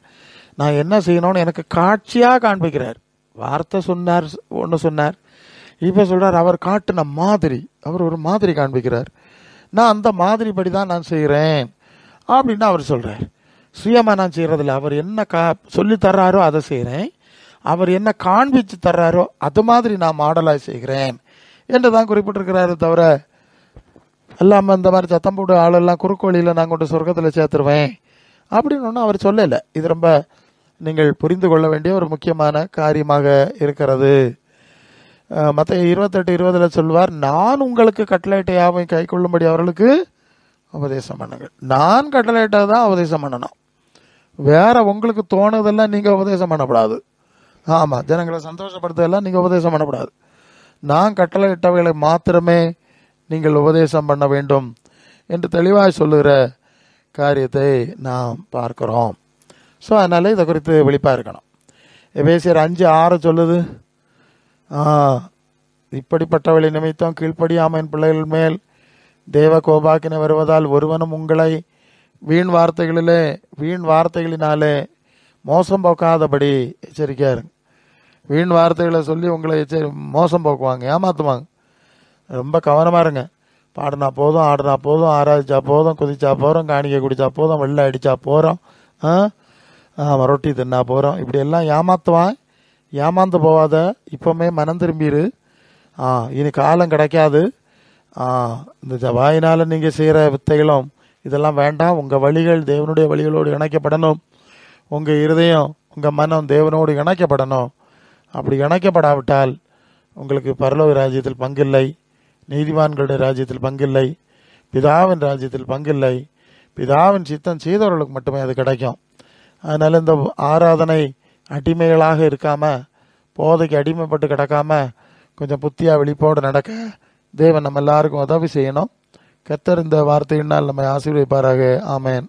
A: நான் என்ன செய்யணும்னு எனக்கு காட்சியாக காண்பிக்கிறார். வார்த்தை சொன்னார், ஒன்று சொன்னார், இப்போ சொல்கிறார் அவர் காட்டின மாதிரி, அவர் ஒரு மாதிரி காண்பிக்கிறார், நான் அந்த மாதிரிப்படி தான் நான் செய்கிறேன் அப்படின்னு அவர் சொல்கிறார். சுயமாக நான் செய்கிறதில்ல, அவர் என்ன சொல்லி தர்றாரோ அதை செய்கிறேன், அவர் என்ன காண்பிச்சு தர்றாரோ அது மாதிரி நான் மாடலாக செய்கிறேன் என்று தான் குறிப்பிட்டிருக்கிறாரு. தவிர எல்லாம் இந்த மாதிரி சத்தம் போட்டு ஆளெல்லாம் குறுக்கு வழியில் நான் கொண்டு சொர்க்கத்தில் சேர்த்துருவேன் அப்படின்னு ஒன்றும் அவர் சொல்லலை. இது ரொம்ப நீங்கள் புரிந்து கொள்ள வேண்டிய ஒரு முக்கியமான காரியமாக இருக்கிறது. மத்தேயு 28:20 சொல்வார், நான் உங்களுக்கு கட்டளையிட்ட யாவையும் கை கொள்ளும்படி அவர்களுக்கு உபதேசம் பண்ணுங்கள். நான் கட்டளையிட்டது தான் உபதேசம் பண்ணணும், வேற உங்களுக்கு தோணுதெல்லாம் நீங்கள் உபதேசம் பண்ணக்கூடாது. ஆமாம், ஜனங்களை சந்தோஷப்படுத்ததெல்லாம் நீங்கள் உபதேசம் பண்ணக்கூடாது. நான் கட்டளையிட்டவைகளை மாத்திரமே நீங்கள் உபதேசம் பண்ண வேண்டும் என்று தெளிவாக சொல்லுகிற காரியத்தை நாம் பார்க்கிறோம். ஸோ அதனால் இதை குறித்து விழிப்பாக இருக்கணும். எபேசியர் 5:6 சொல்லுது, இப்படிப்பட்டவளை நிமித்தம் கீழ்ப்படியாமையின் பிள்ளைகள் மேல் தேவ கோபாக்கினை வருவதால் ஒருவனும் உங்களை வீண் வார்த்தைகளினாலே மோசம் போக்காதபடி எச்சரிக்கையா இருங்க. வீண் வார்த்தைகளை சொல்லி உங்களை மோசம் போக்குவாங்க, ஏமாத்துவாங்க. ரொம்ப கவனமாக இருங்க. பாடினா போதும், ஆடினா போதும், ஆராய்ச்சா போதும், குதிச்சா போகிறோம், காணிக்கை குடித்தா போதும், வெள்ளை அடித்தா போகிறோம், ரொட்டி தின்னா போகிறோம், இப்படி எல்லாம் ஏமாத்துவான். ஏமாந்து போவாத, இப்போமே மனம் திரும்பிடு. இனி காலம் கிடைக்காது. இந்த வாயினால் நீங்கள் செய்கிற வித்தைகளும் இதெல்லாம் வேண்டாம். உங்கள் வழிகள் தேவனுடைய வழிகளோடு இணைக்கப்படணும். உங்கள் இருதயம், உங்கள் மனம் தேவனோடு இணைக்கப்படணும். அப்படி இணைக்கப்படாவிட்டால் உங்களுக்கு பரலோக ராஜ்யத்தில் பங்கில்லை, நீதிமான்களுடைய ராஜ்யத்தில் பங்கில்லை, பிதாவின் ராஜ்யத்தில் பங்கில்லை. பிதாவின் சித்தம் செய்தவர்களுக்கு மட்டுமே அது கிடைக்கும். அதனால் இந்த ஆராதனை அடிமைகளாக இருக்காமல், போதைக்கு அடிமைப்பட்டு கிடக்காம கொஞ்சம் புத்தியாக விழிப்போடு நடக்க தேவன் நம்ம எல்லாருக்கும் உதவி செய்யணும். கர்த்தர் இந்த வார்த்தையினால் நம்மை ஆசீர்வதிப்பாராக. ஆமென்.